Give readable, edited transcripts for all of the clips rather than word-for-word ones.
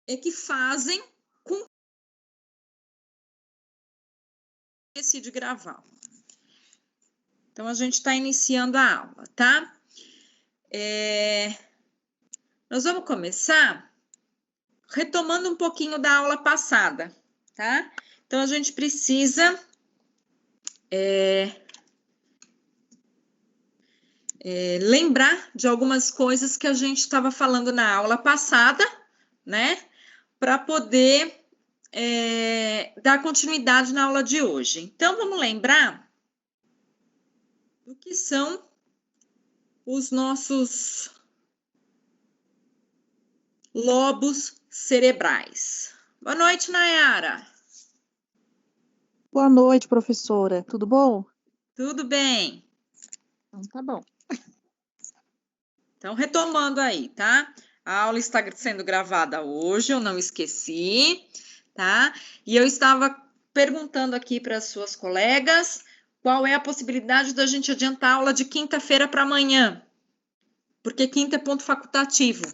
é que fazem com que eu decidi gravar. Então, a gente está iniciando a aula, tá? Nós vamos começar retomando um pouquinho da aula passada, tá? Então, a gente precisa lembrar de algumas coisas que a gente estava falando na aula passada, né? Para poder dar continuidade na aula de hoje. Então, vamos lembrar do que são os nossos lobos cerebrais. Boa noite, Nayara. Boa noite, professora. Tudo bom? Tudo bem? Então, tá bom. Então, retomando aí, tá? A aula está sendo gravada hoje, eu não esqueci, tá? E eu estava perguntando aqui para as suas colegas qual é a possibilidade da gente adiantar a aula de quinta-feira para amanhã, porque quinta é ponto facultativo.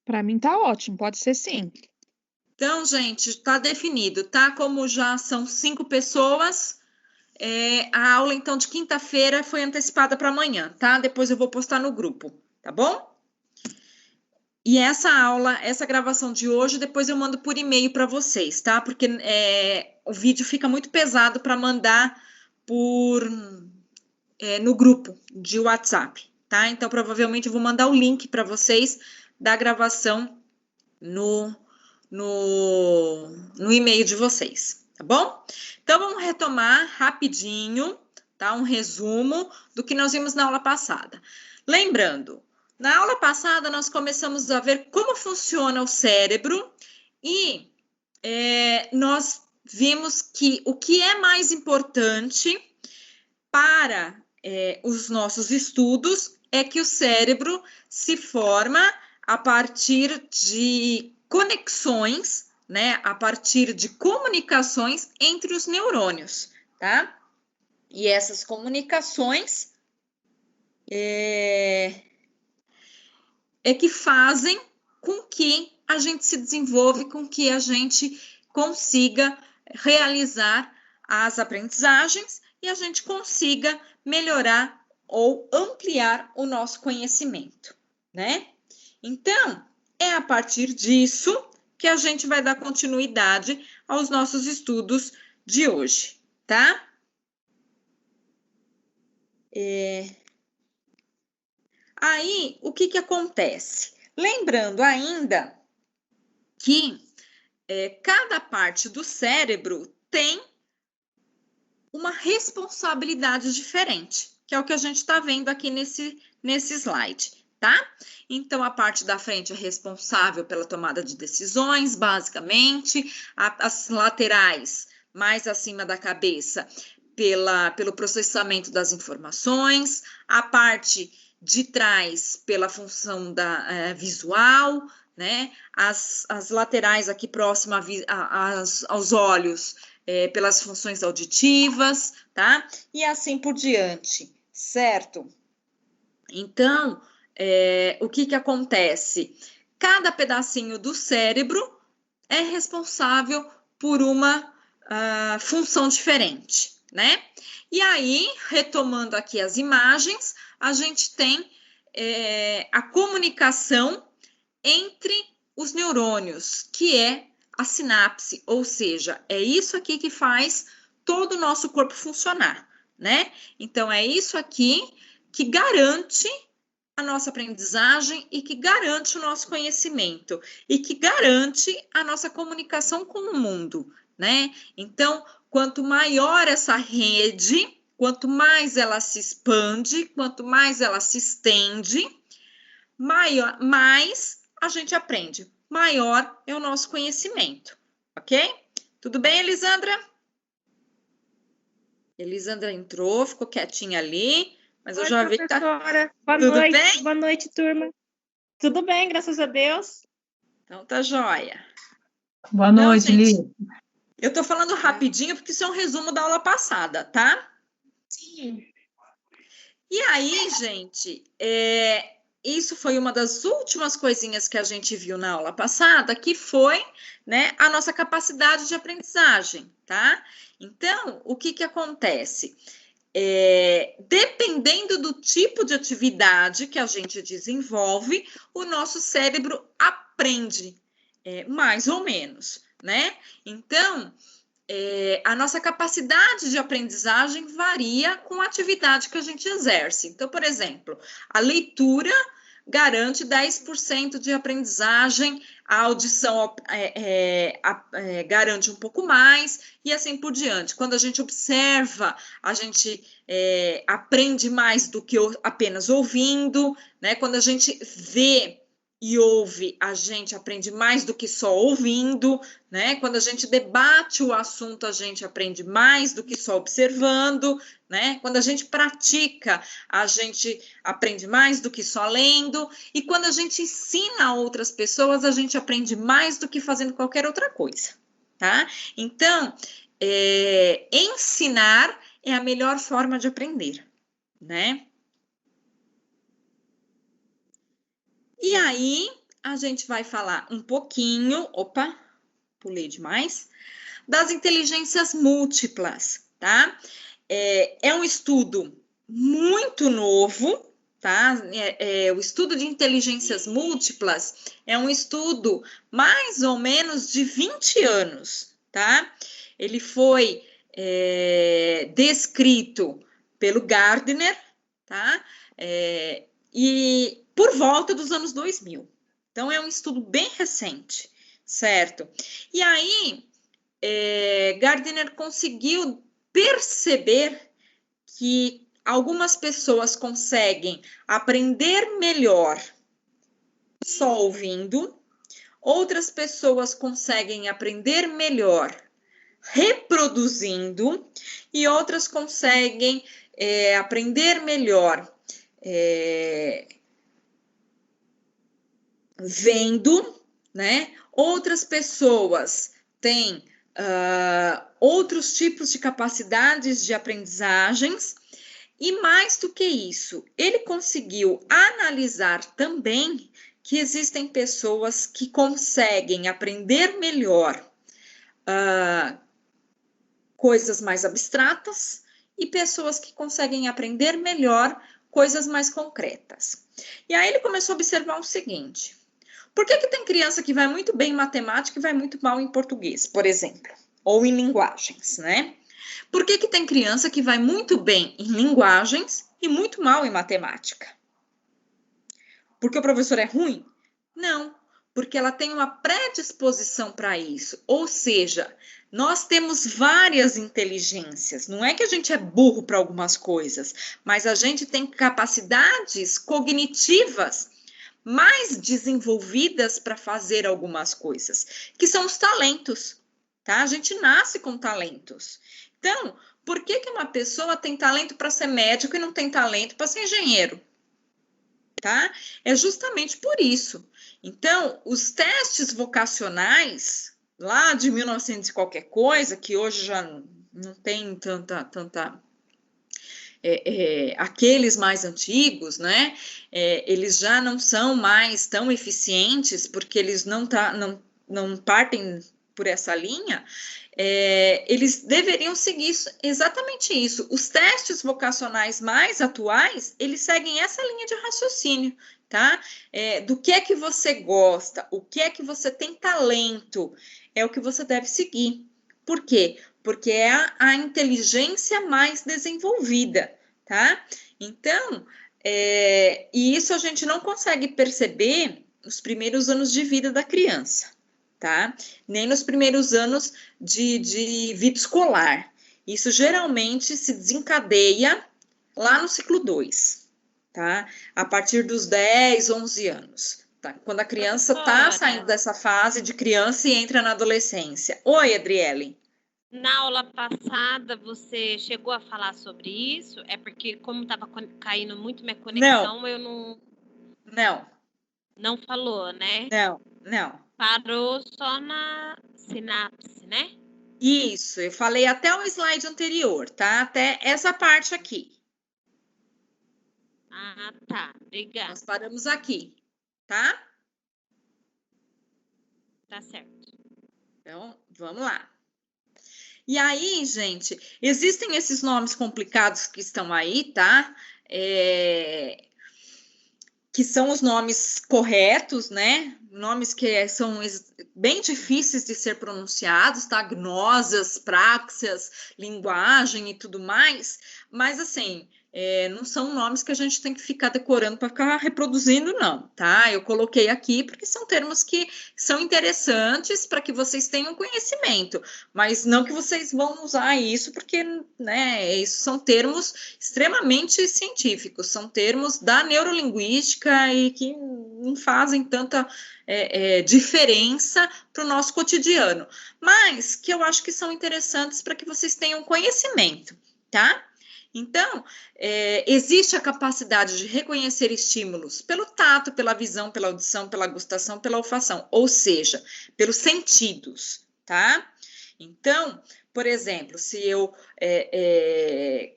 Para mim tá ótimo, pode ser sim. Então, gente, está definido, tá? Como já são 5 pessoas, a aula, então, de quinta-feira foi antecipada para amanhã, tá? Depois eu vou postar no grupo, tá bom? E essa aula, essa gravação de hoje, depois eu mando por e-mail para vocês, tá? Porque o vídeo fica muito pesado para mandar no grupo de WhatsApp, tá? Então, provavelmente eu vou mandar o link para vocês da gravação no e-mail de vocês, tá bom? Então, vamos retomar rapidinho, tá? Um resumo do que nós vimos na aula passada. Lembrando, na aula passada nós começamos a ver como funciona o cérebro e nós vimos que o que é mais importante para os nossos estudos é que o cérebro se forma a partir de conexões, né, a partir de comunicações entre os neurônios, tá? E essas comunicações que fazem com que a gente se desenvolva, com que a gente consiga realizar as aprendizagens e a gente consiga melhorar ou ampliar o nosso conhecimento, né? Então, é a partir disso que a gente vai dar continuidade aos nossos estudos de hoje, tá? Aí, o que acontece? Lembrando ainda que cada parte do cérebro tem uma responsabilidade diferente, que é o que a gente está vendo aqui nesse slide, tá? Então, a parte da frente é responsável pela tomada de decisões, basicamente, as laterais, mais acima da cabeça, pelo processamento das informações, a parte de trás pela função visual, né? As laterais aqui próximas aos olhos, pelas funções auditivas, tá? E assim por diante, certo? Então, o que acontece? Cada pedacinho do cérebro é responsável por uma função diferente, né? E aí, retomando aqui as imagens, a gente tem a comunicação entre os neurônios, que é a sinapse, ou seja, é isso aqui que faz todo o nosso corpo funcionar, né? Então, é isso aqui que garante a nossa aprendizagem e que garante o nosso conhecimento e que garante a nossa comunicação com o mundo, né? Então, quanto maior essa rede, quanto mais ela se expande, quanto mais ela se estende, mais a gente aprende, maior é o nosso conhecimento, ok? Tudo bem, Elisandra? Elisandra entrou, ficou quietinha ali, mas eu já vi que tá... Boa Tudo noite. bem? Boa noite, turma. Tudo bem, graças a Deus. Então tá joia. Boa noite, Li. Eu tô falando rapidinho porque isso é um resumo da aula passada, tá? Sim. E aí, gente, isso foi uma das últimas coisinhas que a gente viu na aula passada, que foi, né, a nossa capacidade de aprendizagem, tá? Então, o que acontece? Dependendo do tipo de atividade que a gente desenvolve, o nosso cérebro aprende, mais ou menos, né? Então, a nossa capacidade de aprendizagem varia com a atividade que a gente exerce. Então, por exemplo, a leitura garante 10% de aprendizagem, a audição garante um pouco mais, e assim por diante. Quando a gente observa, a gente aprende mais do que apenas ouvindo, né? Quando a gente vê e ouve, a gente aprende mais do que só ouvindo, né? Quando a gente debate o assunto, a gente aprende mais do que só observando, né? Quando a gente pratica, a gente aprende mais do que só lendo, e quando a gente ensina a outras pessoas, a gente aprende mais do que fazendo qualquer outra coisa, tá? Então, ensinar é a melhor forma de aprender, né? E aí, a gente vai falar um pouquinho, pulei demais, das inteligências múltiplas, tá? É um estudo muito novo, tá? O estudo de inteligências múltiplas é um estudo mais ou menos de 20 anos, tá? Ele foi descrito pelo Gardner, tá? E por volta dos anos 2000. Então, é um estudo bem recente, certo? E aí, Gardner conseguiu perceber que algumas pessoas conseguem aprender melhor só ouvindo, outras pessoas conseguem aprender melhor reproduzindo, e outras conseguem aprender melhor vendo, né? Outras pessoas têm outros tipos de capacidades de aprendizagens, e mais do que isso, ele conseguiu analisar também que existem pessoas que conseguem aprender melhor coisas mais abstratas e pessoas que conseguem aprender melhor coisas mais concretas. E aí ele começou a observar o seguinte: por que tem criança que vai muito bem em matemática e vai muito mal em português, por exemplo? Ou em linguagens, né? Por que tem criança que vai muito bem em linguagens e muito mal em matemática? Porque o professor é ruim? Não, porque ela tem uma predisposição para isso. Ou seja, nós temos várias inteligências. Não é que a gente é burro para algumas coisas, mas a gente tem capacidades cognitivas mais desenvolvidas para fazer algumas coisas, que são os talentos, tá? A gente nasce com talentos. Então, por que uma pessoa tem talento para ser médico e não tem talento para ser engenheiro? Tá? É justamente por isso. Então, os testes vocacionais, lá de 1900 e qualquer coisa, que hoje já não tem tanta aqueles mais antigos, né? Eles já não são mais tão eficientes, porque eles não partem por essa linha. Eles deveriam seguir exatamente isso. Os testes vocacionais mais atuais, eles seguem essa linha de raciocínio, tá? Do que é que você gosta, o que é que você tem talento, é o que você deve seguir. Por quê? Porque é a inteligência mais desenvolvida, tá? Então, e isso a gente não consegue perceber nos primeiros anos de vida da criança, tá? Nem nos primeiros anos de vida escolar. Isso geralmente se desencadeia lá no ciclo 2, tá? A partir dos 10, 11 anos. Tá? Quando a criança está saindo dessa fase de criança e entra na adolescência. Oi, Adriele. Na aula passada, você chegou a falar sobre isso? É porque, como estava caindo muito minha conexão, eu não... Não falou, né? Não. Parou só na sinapse, né? Isso, eu falei até o slide anterior, tá? Até essa parte aqui. Ah, tá. Obrigada. Nós paramos aqui, tá? Tá certo. Então, vamos lá. E aí, gente, existem esses nomes complicados que estão aí, tá? Que são os nomes corretos, né? Nomes que são bem difíceis de ser pronunciados, tá? Gnosas, práxias, linguagem e tudo mais. Mas, assim, não são nomes que a gente tem que ficar decorando para ficar reproduzindo, não, tá? Eu coloquei aqui porque são termos que são interessantes para que vocês tenham conhecimento, mas não que vocês vão usar isso porque, né, isso são termos extremamente científicos, são termos da neurolinguística e que não fazem tanta diferença para o nosso cotidiano, mas que eu acho que são interessantes para que vocês tenham conhecimento, tá? Então, existe a capacidade de reconhecer estímulos pelo tato, pela visão, pela audição, pela gustação, pela olfação, ou seja, pelos sentidos, tá? Então, por exemplo, se eu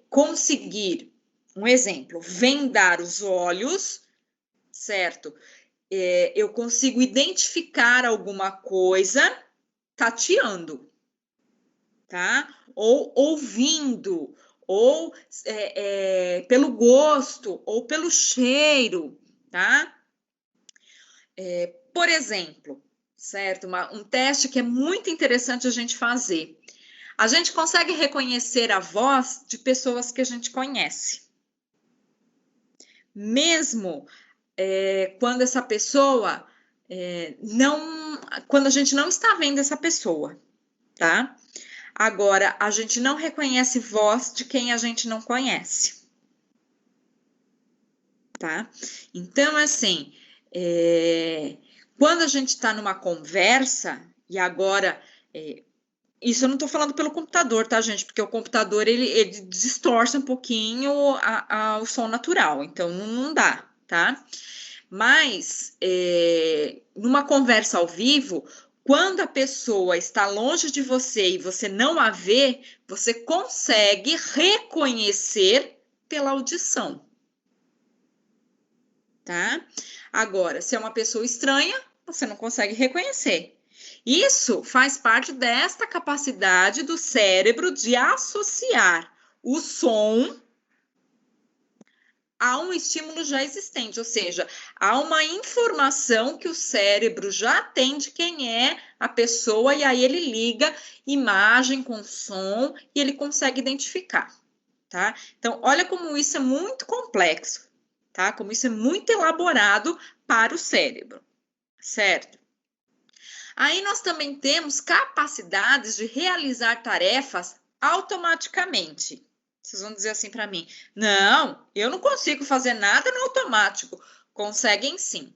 conseguir, um exemplo, vendar os olhos, certo? Eu consigo identificar alguma coisa tateando, tá? Ou ouvindo, ou pelo gosto, ou pelo cheiro, tá? Por exemplo, certo? Um teste que é muito interessante a gente fazer. A gente consegue reconhecer a voz de pessoas que a gente conhece. Mesmo quando essa pessoa quando a gente não está vendo essa pessoa, tá? Agora, a gente não reconhece voz de quem a gente não conhece, tá? Então, assim, quando a gente está numa conversa, e agora, isso eu não estou falando pelo computador, tá, gente? Porque o computador, ele distorce um pouquinho o som natural, então não dá, tá? Mas, numa conversa ao vivo, quando a pessoa está longe de você e você não a vê, você consegue reconhecer pela audição, tá? Agora, se é uma pessoa estranha, você não consegue reconhecer. Isso faz parte desta capacidade do cérebro de associar o som a um estímulo já existente, ou seja, há uma informação que o cérebro já tem de quem é a pessoa e aí ele liga imagem com som e ele consegue identificar, tá? Então, olha como isso é muito complexo, tá? Como isso é muito elaborado para o cérebro, certo? Aí nós também temos capacidades de realizar tarefas automaticamente. Vocês vão dizer assim para mim, não, eu não consigo fazer nada no automático. Conseguem sim.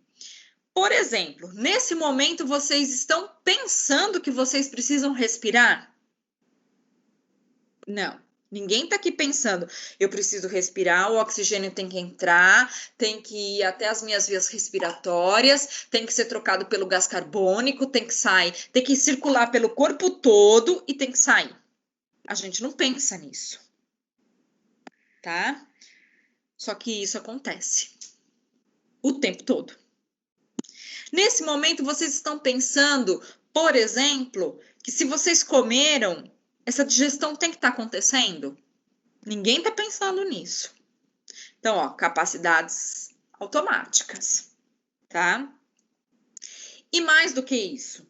Por exemplo, nesse momento vocês estão pensando que vocês precisam respirar? Não, ninguém está aqui pensando, eu preciso respirar, o oxigênio tem que entrar, tem que ir até as minhas vias respiratórias, tem que ser trocado pelo gás carbônico, tem que sair, tem que circular pelo corpo todo e tem que sair. A gente não pensa nisso. Tá? Só que isso acontece o tempo todo. Nesse momento, vocês estão pensando, por exemplo, que se vocês comeram, essa digestão tem que estar acontecendo? Ninguém está pensando nisso. Então, ó, capacidades automáticas, tá? E mais do que isso,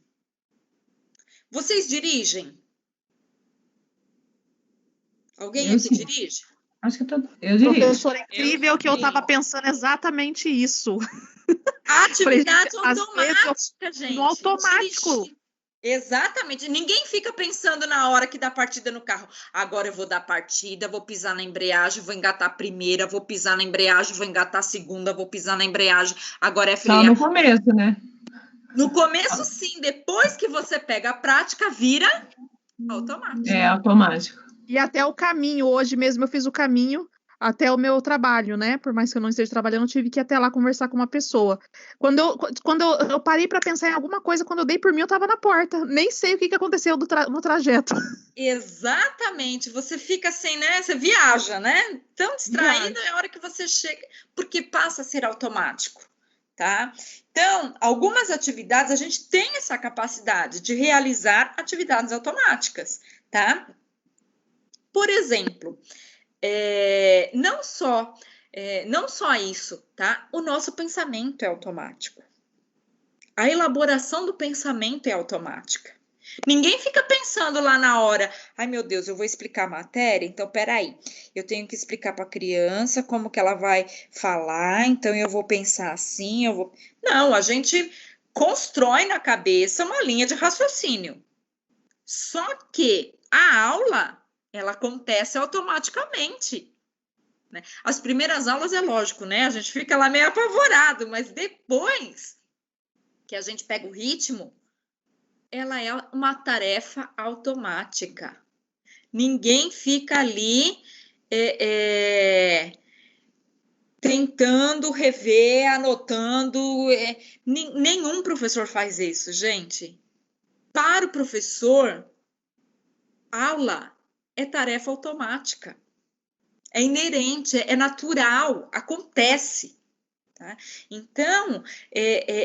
vocês dirigem? Alguém aqui dirige? Acho que eu dirijo. Professora, incrível que eu estava pensando exatamente isso. Atividade automática, gente. No automático. Dirigir. Exatamente. Ninguém fica pensando na hora que dá partida no carro. Agora eu vou dar partida, vou pisar na embreagem, vou engatar a primeira, vou pisar na embreagem, vou engatar a segunda, vou pisar na embreagem. Agora é frear. Só no começo, né? No começo, sim. Depois que você pega a prática, vira automático. É automático. E até o caminho. Hoje mesmo eu fiz o caminho. até o meu trabalho, né? Por mais que eu não esteja trabalhando, eu tive que ir até lá conversar com uma pessoa. Quando eu parei para pensar em alguma coisa, quando eu dei por mim, eu estava na porta. Nem sei o que aconteceu no trajeto. Exatamente, você fica assim, né? Você viaja, né? Tão distraído é a hora que você chega, porque passa a ser automático, tá? Então, algumas atividades a gente tem essa capacidade de realizar atividades automáticas, tá? Por exemplo, não só isso, tá? O nosso pensamento é automático. A elaboração do pensamento é automática. Ninguém fica pensando lá na hora, ai meu Deus, eu vou explicar a matéria, então peraí, eu tenho que explicar para a criança como que ela vai falar, então eu vou pensar assim, Não, a gente constrói na cabeça uma linha de raciocínio. Só que a aula, ela acontece automaticamente. Né? As primeiras aulas é lógico, né? A gente fica lá meio apavorado, mas depois que a gente pega o ritmo, ela é uma tarefa automática. Ninguém fica ali tentando rever, anotando. Nenhum professor faz isso, gente. Para o professor, aula é tarefa automática. É inerente, é natural, acontece. Tá? Então,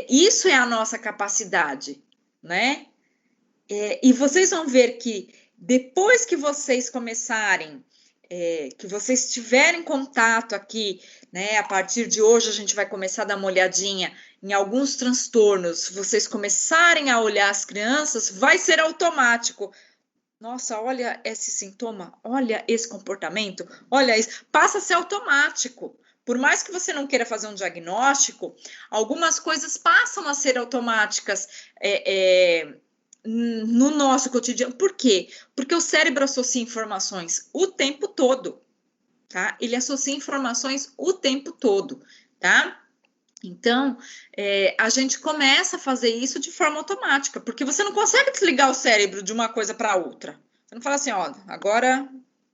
isso é a nossa capacidade, né? E vocês vão ver que depois que vocês começarem, que vocês tiverem contato aqui, né? A partir de hoje a gente vai começar a dar uma olhadinha em alguns transtornos, vocês começarem a olhar as crianças, vai ser automático. Nossa, olha esse sintoma, olha esse comportamento, olha isso, passa a ser automático. Por mais que você não queira fazer um diagnóstico, algumas coisas passam a ser automáticas no nosso cotidiano. Por quê? Porque o cérebro associa informações o tempo todo, tá? Ele associa informações o tempo todo, tá? Então, a gente começa a fazer isso de forma automática, porque você não consegue desligar o cérebro de uma coisa para outra. Você não fala assim, ó, agora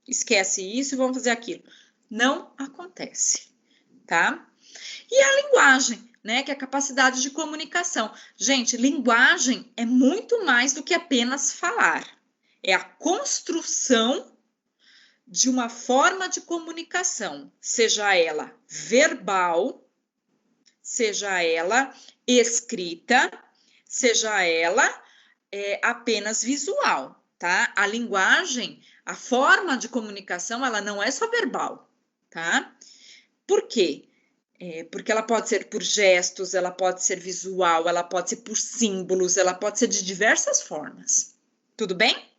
esquece isso e vamos fazer aquilo. Não acontece, tá? E a linguagem, né, que é a capacidade de comunicação. Gente, linguagem é muito mais do que apenas falar. É a construção de uma forma de comunicação, seja ela verbal, seja ela escrita, seja ela apenas visual, tá? A linguagem, a forma de comunicação, ela não é só verbal, tá? Por quê? Porque ela pode ser por gestos, ela pode ser visual, ela pode ser por símbolos, ela pode ser de diversas formas. Tudo bem?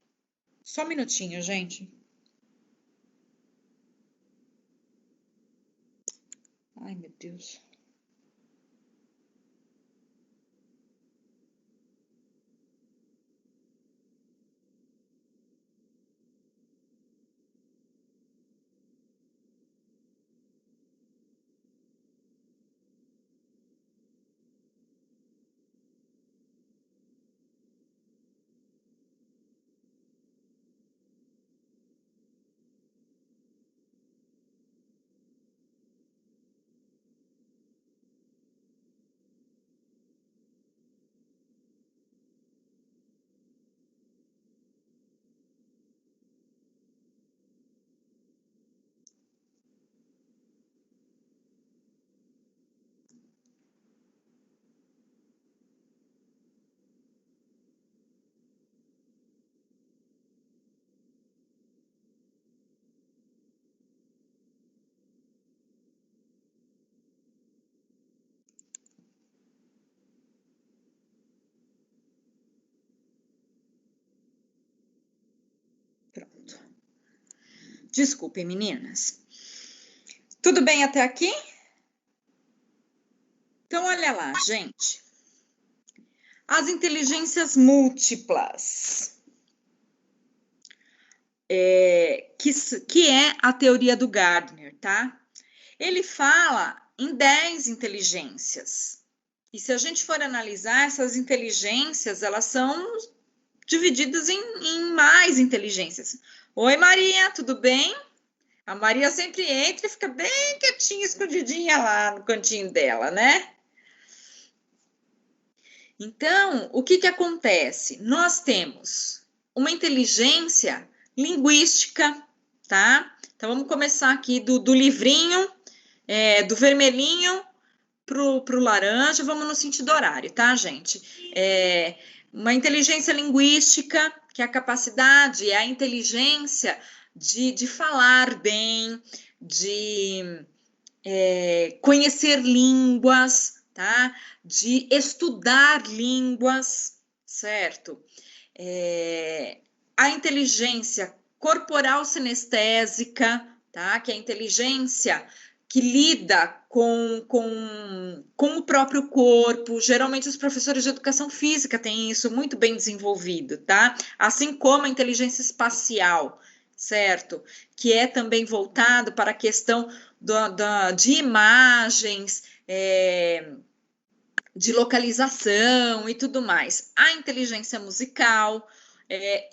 Só um minutinho, gente. Ai, meu Deus. Pronto. Desculpem, meninas. Tudo bem até aqui? Então, olha lá, gente. As inteligências múltiplas, que é a teoria do Gardner, tá? Ele fala em 10 inteligências. E se a gente for analisar, essas inteligências, elas são divididas em mais inteligências. Oi, Maria, tudo bem? A Maria sempre entra e fica bem quietinha, escondidinha lá no cantinho dela, né? Então, o que acontece? Nós temos uma inteligência linguística, tá? Então, vamos começar aqui do livrinho, do vermelhinho pro laranja, vamos no sentido horário, tá, gente? Uma inteligência linguística, que é a capacidade, é a inteligência de falar bem, de conhecer línguas, tá? De estudar línguas, certo? A inteligência corporal sinestésica, tá? Que é a inteligência que lida com o próprio corpo. Geralmente os professores de educação física têm isso muito bem desenvolvido, tá? Assim como a inteligência espacial, certo? Que é também voltado para a questão de imagens, de localização e tudo mais. A inteligência musical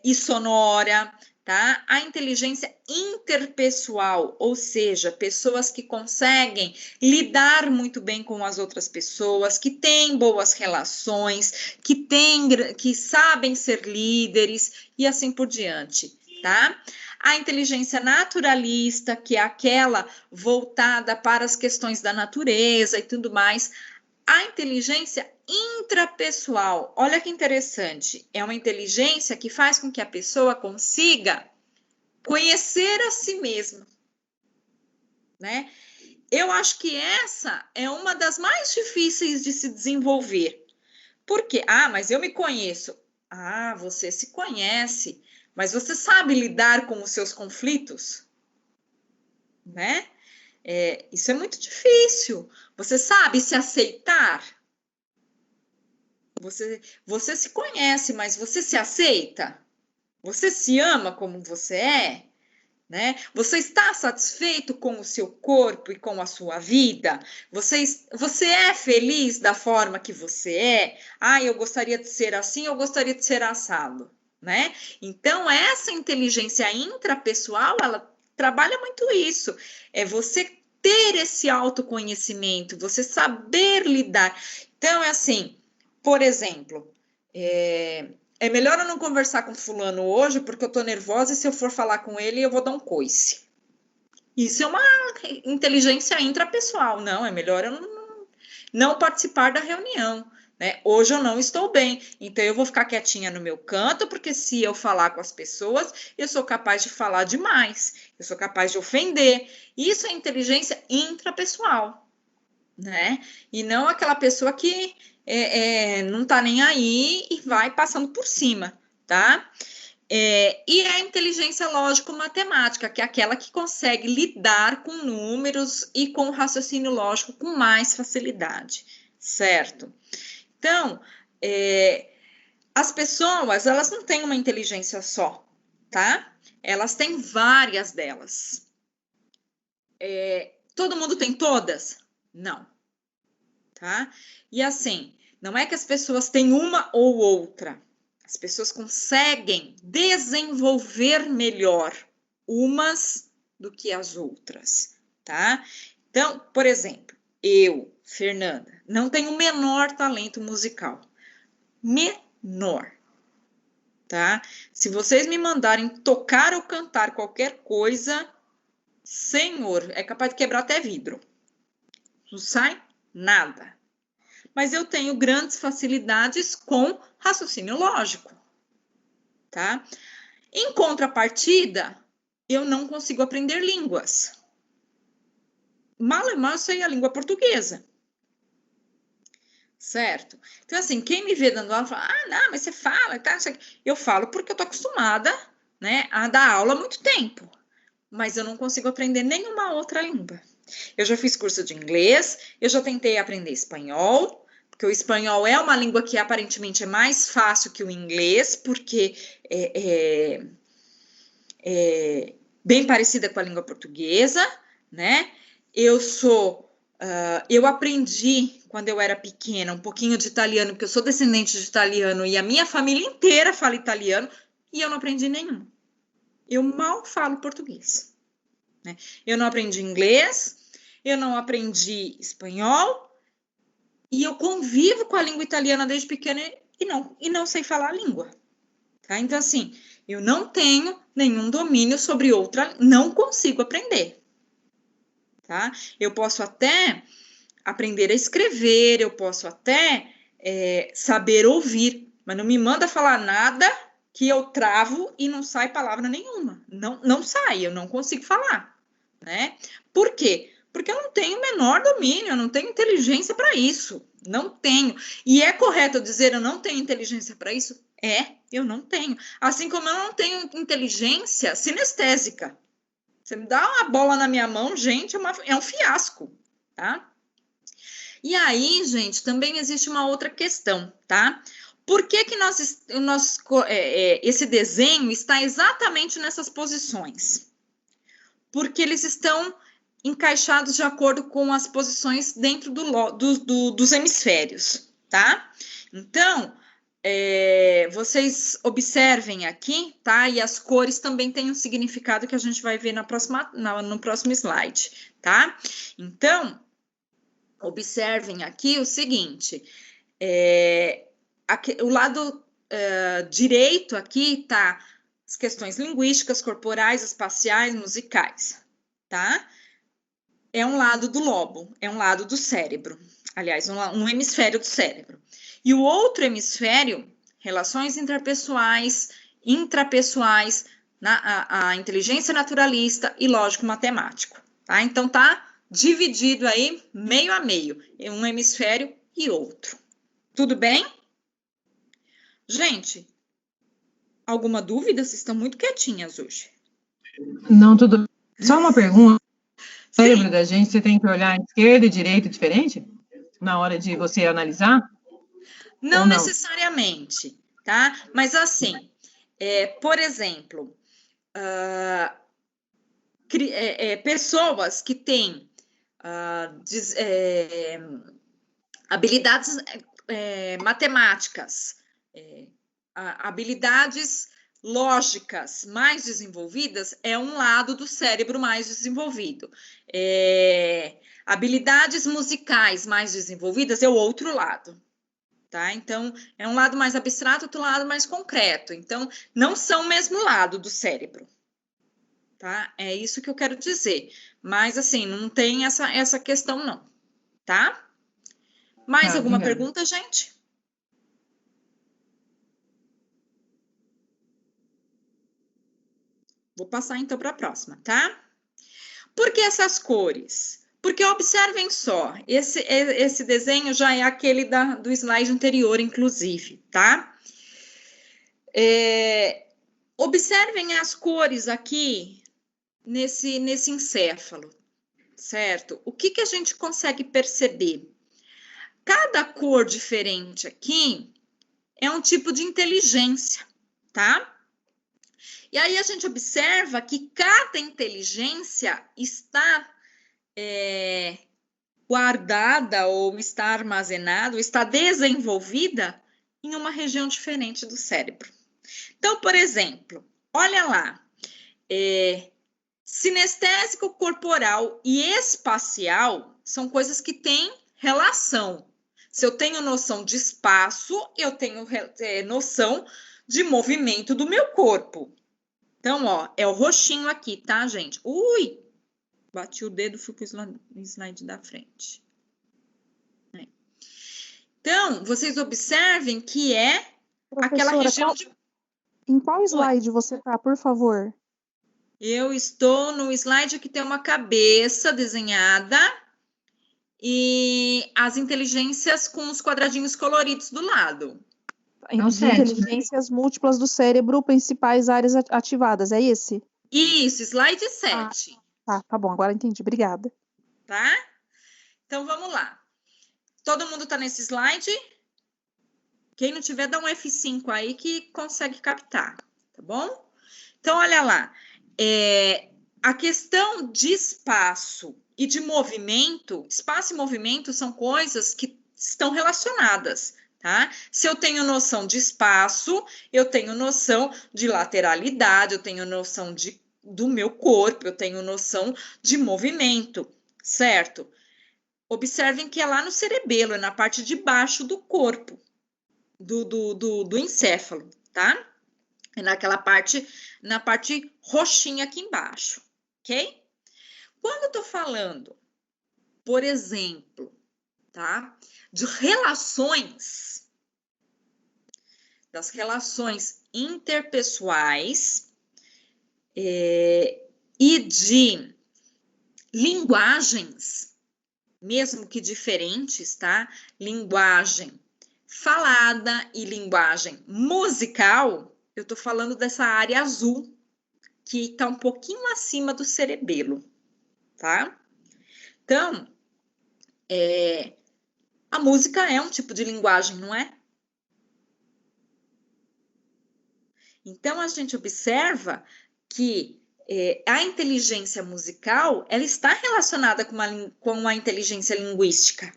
e sonora, tá? A inteligência interpessoal, ou seja, pessoas que conseguem lidar muito bem com as outras pessoas, que têm boas relações, que sabem ser líderes e assim por diante, tá? A inteligência naturalista, que é aquela voltada para as questões da natureza e tudo mais. A inteligência intrapessoal, olha que interessante, é uma inteligência que faz com que a pessoa consiga conhecer a si mesma, né? Eu acho que essa é uma das mais difíceis de se desenvolver. Por quê? Mas eu me conheço. Você se conhece, mas você sabe lidar com os seus conflitos, né? Isso é muito difícil. Você sabe se aceitar? Você se conhece, mas você se aceita? Você se ama como você é? Né? Você está satisfeito com o seu corpo e com a sua vida? Você é feliz da forma que você é? Eu gostaria de ser assim, eu gostaria de ser assado, né? Então, essa inteligência intrapessoal, ela trabalha muito isso. É você ter esse autoconhecimento, você saber lidar. Então, é assim, por exemplo, é melhor eu não conversar com fulano hoje porque eu tô nervosa e se eu for falar com ele eu vou dar um coice. Isso é uma inteligência intrapessoal. Não, é melhor eu não participar da reunião, né? Hoje eu não estou bem, então eu vou ficar quietinha no meu canto porque se eu falar com as pessoas, eu sou capaz de falar demais, eu sou capaz de ofender. Isso é inteligência intrapessoal, né? E não aquela pessoa que não tá nem aí e vai passando por cima, tá? E a inteligência lógico-matemática, que é aquela que consegue lidar com números e com o raciocínio lógico com mais facilidade, certo? Então, as pessoas, elas não têm uma inteligência só, tá? Elas têm várias delas. Todo mundo tem todas? Não. Tá? E assim, não é que as pessoas têm uma ou outra. As pessoas conseguem desenvolver melhor umas do que as outras, tá? Então, por exemplo, eu, Fernanda, não tenho o menor talento musical. Menor, tá? Se vocês me mandarem tocar ou cantar qualquer coisa, senhor, é capaz de quebrar até vidro. Não sai nada. Mas eu tenho grandes facilidades com raciocínio lógico, tá? Em contrapartida, eu não consigo aprender línguas. Mal eu sei a língua portuguesa. Certo? Então, assim, quem me vê dando aula fala, não, mas você fala, tá? Eu falo porque eu tô acostumada, né, a dar aula há muito tempo. Mas eu não consigo aprender nenhuma outra língua. Eu já fiz curso de inglês, eu já tentei aprender espanhol, porque o espanhol é uma língua que aparentemente é mais fácil que o inglês, porque é bem parecida com a língua portuguesa, né? Eu aprendi, quando eu era pequena, um pouquinho de italiano, porque eu sou descendente de italiano e a minha família inteira fala italiano, e eu não aprendi nenhum. Eu mal falo português. né? Eu não aprendi inglês, eu não aprendi espanhol, e eu convivo com a língua italiana desde pequena e não sei falar a língua. Tá? Então, assim, eu não tenho nenhum domínio sobre outra, não consigo aprender. Tá? Eu posso até aprender a escrever, eu posso até saber ouvir, mas não me manda falar nada que eu travo e não sai palavra nenhuma. Não sai, eu não consigo falar. Né? Por quê? Porque eu não tenho o menor domínio, eu não tenho inteligência para isso. Não tenho. E é correto eu dizer eu não tenho inteligência para isso? Eu não tenho. Assim como eu não tenho inteligência sinestésica. Você me dá uma bola na minha mão, gente, é um fiasco, tá? E aí, gente, também existe uma outra questão, tá? Por que esse desenho está exatamente nessas posições? Porque eles estão encaixados de acordo com as posições dentro dos hemisférios, tá? Então, vocês observem aqui, tá? E as cores também têm um significado que a gente vai ver no próximo slide, tá? Então, observem aqui o seguinte, o lado direito aqui tá as questões linguísticas, corporais, espaciais, musicais, tá? É um lado do lobo, é um lado do cérebro, aliás, um hemisfério do cérebro. E o outro hemisfério, relações interpessoais, intrapessoais, a inteligência naturalista e lógico-matemático, tá? Então, tá dividido aí meio a meio, um hemisfério e outro. Tudo bem? Gente, alguma dúvida? Vocês estão muito quietinhas hoje. Não, tudo. Só uma pergunta. O cérebro da gente, você tem que olhar esquerda e direita diferente? Na hora de você analisar? Não necessariamente, tá? Mas assim, por exemplo, pessoas que têm habilidades matemáticas, habilidades lógicas mais desenvolvidas é um lado do cérebro mais desenvolvido. Habilidades musicais mais desenvolvidas é o outro lado. Tá? Então, é um lado mais abstrato, outro lado mais concreto. Então, não são o mesmo lado do cérebro. Tá? É isso que eu quero dizer. Mas, assim, não tem essa questão, não. Tá? Mais alguma pergunta, gente? Vou passar, então, para a próxima, tá? Por que essas cores? Porque observem só, esse desenho já é aquele do slide anterior, inclusive, tá? Observem as cores aqui nesse encéfalo, certo? O que a gente consegue perceber? Cada cor diferente aqui é um tipo de inteligência, tá? E aí a gente observa que cada inteligência está guardada ou está armazenada, ou está desenvolvida em uma região diferente do cérebro. Então, por exemplo, olha lá, sinestésico, corporal e espacial são coisas que têm relação. Se eu tenho noção de espaço, eu tenho noção de movimento do meu corpo. Então, ó, é o roxinho aqui, tá, gente? Ui! Bati o dedo, fui pro slide da frente. Então, vocês observem que aquela região de... Em qual slide você tá, por favor? Eu estou no slide que tem uma cabeça desenhada e as inteligências com os quadradinhos coloridos do lado. Inteligências múltiplas do cérebro, principais áreas ativadas, é esse? Isso, slide 7. Tá bom, agora entendi, obrigada. Tá? Então, vamos lá. Todo mundo tá nesse slide? Quem não tiver, dá um F5 aí que consegue captar, tá bom? Então, olha lá. A questão de espaço e de movimento, espaço e movimento são coisas que estão relacionadas, tá? Se eu tenho noção de espaço, eu tenho noção de lateralidade, eu tenho noção de do meu corpo, eu tenho noção de movimento, certo? Observem que é lá no cerebelo, é na parte de baixo do corpo, do encéfalo, tá? É naquela parte, na parte roxinha aqui embaixo, ok? Quando eu tô falando, por exemplo, tá? De relações, das relações interpessoais e de linguagens, mesmo que diferentes, tá? Linguagem falada e linguagem musical, eu tô falando dessa área azul, que tá um pouquinho acima do cerebelo, tá? Então, a música é um tipo de linguagem, não é? Então, a gente observa que a inteligência musical, ela está relacionada com a inteligência linguística,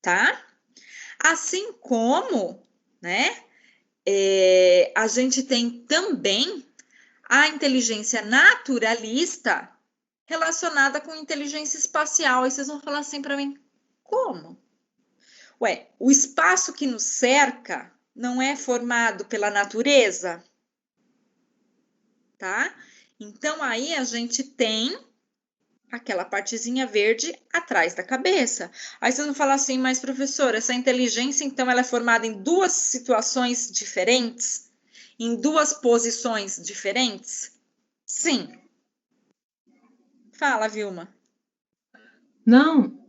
tá? Assim como, né, a gente tem também a inteligência naturalista relacionada com inteligência espacial. Aí vocês vão falar assim para mim, como? Ué, o espaço que nos cerca não é formado pela natureza? Tá? Então, aí a gente tem aquela partezinha verde atrás da cabeça. Aí vocês vão falar assim, mas professora, essa inteligência, então, ela é formada em duas situações diferentes? Em duas posições diferentes? Sim. Fala, Vilma. Não,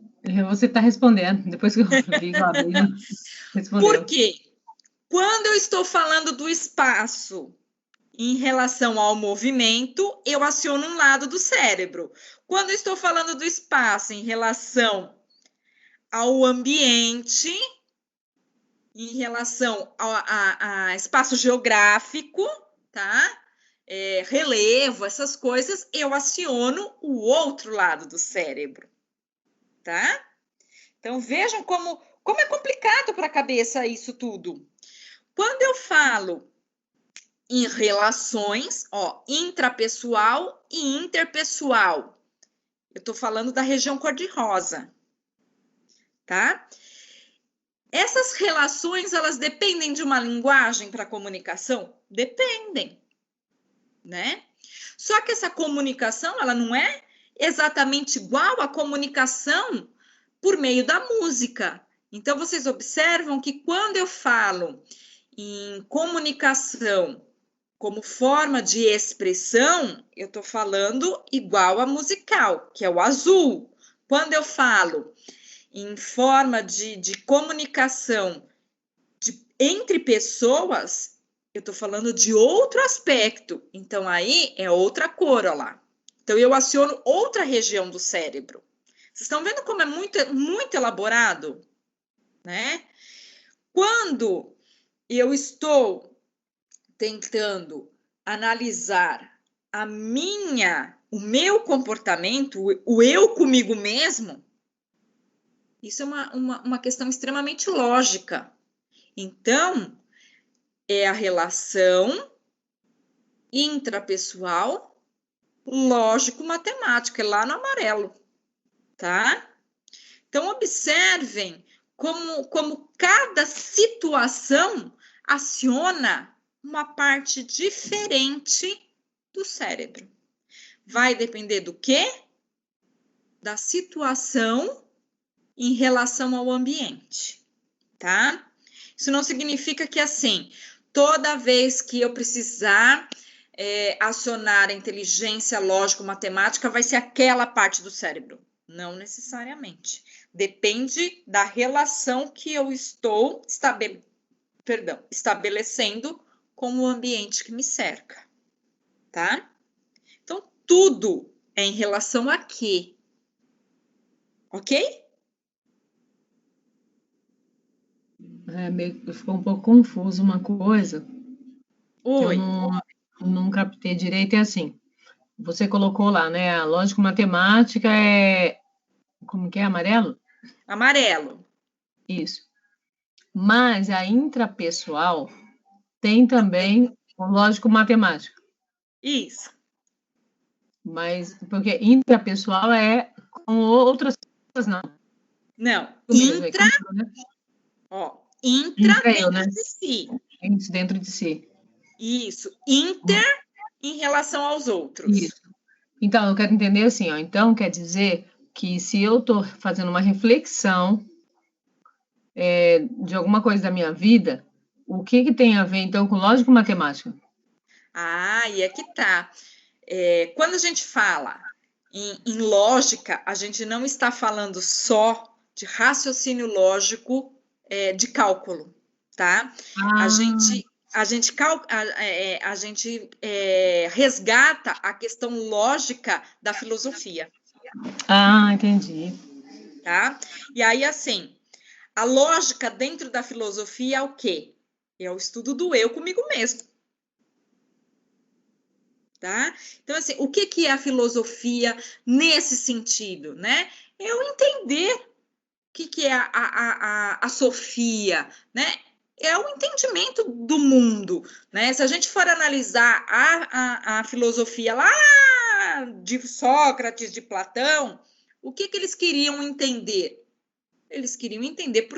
você está respondendo. Depois que eu vi que ela respondeu. Por quê? Quando eu estou falando do espaço em relação ao movimento, eu aciono um lado do cérebro. Quando eu estou falando do espaço em relação ao ambiente, em relação a espaço geográfico, tá? Relevo, essas coisas, eu aciono o outro lado do cérebro, tá? Então, vejam como é complicado para a cabeça isso tudo. Quando eu falo em relações, intrapessoal e interpessoal, eu estou falando da região cor-de-rosa, tá? Essas relações, elas dependem de uma linguagem para comunicação? Dependem, né? Só que essa comunicação, ela não é exatamente igual à comunicação por meio da música. Então, vocês observam que quando eu falo em comunicação como forma de expressão, eu estou falando igual a musical, que é o azul. Quando eu falo em forma de comunicação entre pessoas, eu estou falando de outro aspecto. Então, aí é outra cor, olha lá. Então, eu aciono outra região do cérebro. Vocês estão vendo como é muito, muito elaborado, né? Quando eu estou tentando analisar o meu comportamento, o eu comigo mesmo, isso é uma questão extremamente lógica. Então, é a relação intrapessoal lógico-matemática, é lá no amarelo, tá? Então, observem como cada situação aciona uma parte diferente do cérebro. Vai depender do quê? Da situação em relação ao ambiente, tá? Isso não significa que, assim, toda vez que eu precisar acionar a inteligência lógico-matemática, vai ser aquela parte do cérebro. Não necessariamente. Depende da relação que eu estou estabelecendo com o ambiente que me cerca, tá? Então, tudo é em relação a quê? Ok? Ficou um pouco confuso uma coisa. Oi. Que eu não captei direito. É assim, você colocou lá, né? A lógico-matemática é... Como que é? Amarelo? Amarelo. Isso. Mas a intrapessoal tem também o lógico-matemático. Isso. Mas, porque intrapessoal é com outras pessoas, não. Não, Mesmo, intra, né? ó, intra Intra-eu, dentro né? de si. Isso, dentro de si. Isso, inter em relação aos outros. Isso. Então, eu quero entender assim, ó. Então, quer dizer que se eu estou fazendo uma reflexão de alguma coisa da minha vida, o que tem a ver, então, com lógica e matemática? Ah, e é que tá. Quando a gente fala em lógica, a gente não está falando só de raciocínio lógico de cálculo, tá? A gente resgata a questão lógica da filosofia. Ah, entendi. Tá? E aí, assim, a lógica dentro da filosofia é o quê? É o estudo do eu comigo mesmo. Tá? Então, assim, o que é a filosofia nesse sentido, né? Eu entender o que é a Sofia, né? É o entendimento do mundo, né? Se a gente for analisar a filosofia lá de Sócrates, de Platão, o que eles queriam entender? Eles queriam entender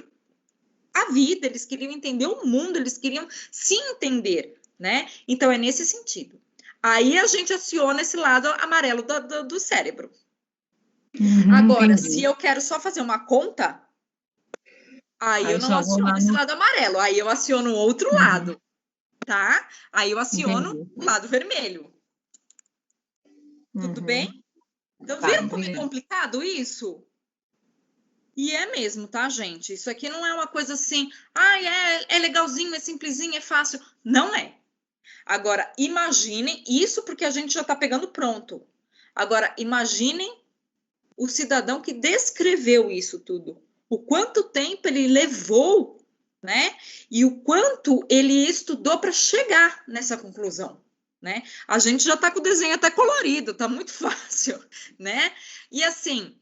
a vida, eles queriam entender o mundo, eles queriam se entender, né? Então, é nesse sentido. Aí a gente aciona esse lado amarelo do cérebro. Agora, entendi. se eu quero só fazer uma conta, aí eu não aciono esse lado amarelo, aí eu aciono o outro lado, tá? Aí eu aciono o lado vermelho. Tudo bem? Então, viram como é complicado isso? E é mesmo, tá, gente? Isso aqui não é uma coisa assim, é legalzinho, é simplesinho, é fácil. Não é. Agora, imaginem isso porque a gente já está pegando pronto. Agora, imaginem o cidadão que descreveu isso tudo. O quanto tempo ele levou, né? E o quanto ele estudou para chegar nessa conclusão, né? A gente já está com o desenho até colorido, tá muito fácil, né? E assim,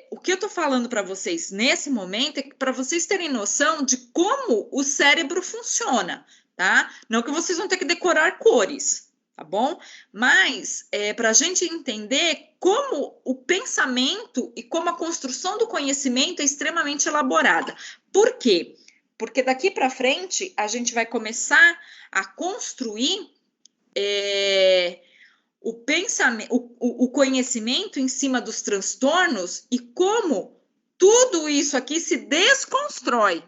o que eu estou falando para vocês nesse momento é para vocês terem noção de como o cérebro funciona, tá? Não que vocês vão ter que decorar cores, tá bom? Mas para a gente entender como o pensamento e como a construção do conhecimento é extremamente elaborada. Por quê? Porque daqui para frente a gente vai começar a construir o pensamento, o conhecimento em cima dos transtornos e como tudo isso aqui se desconstrói.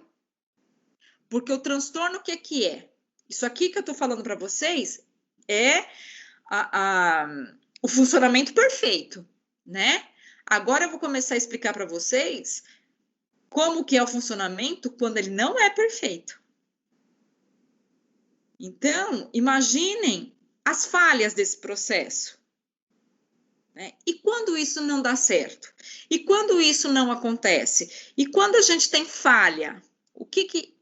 Porque o transtorno, o que é? Isso aqui que eu estou falando para vocês é o funcionamento perfeito, né? Agora eu vou começar a explicar para vocês como que é o funcionamento quando ele não é perfeito. Então, imaginem as falhas desse processo. Né? E quando isso não dá certo? E quando isso não acontece? E quando a gente tem falha, o que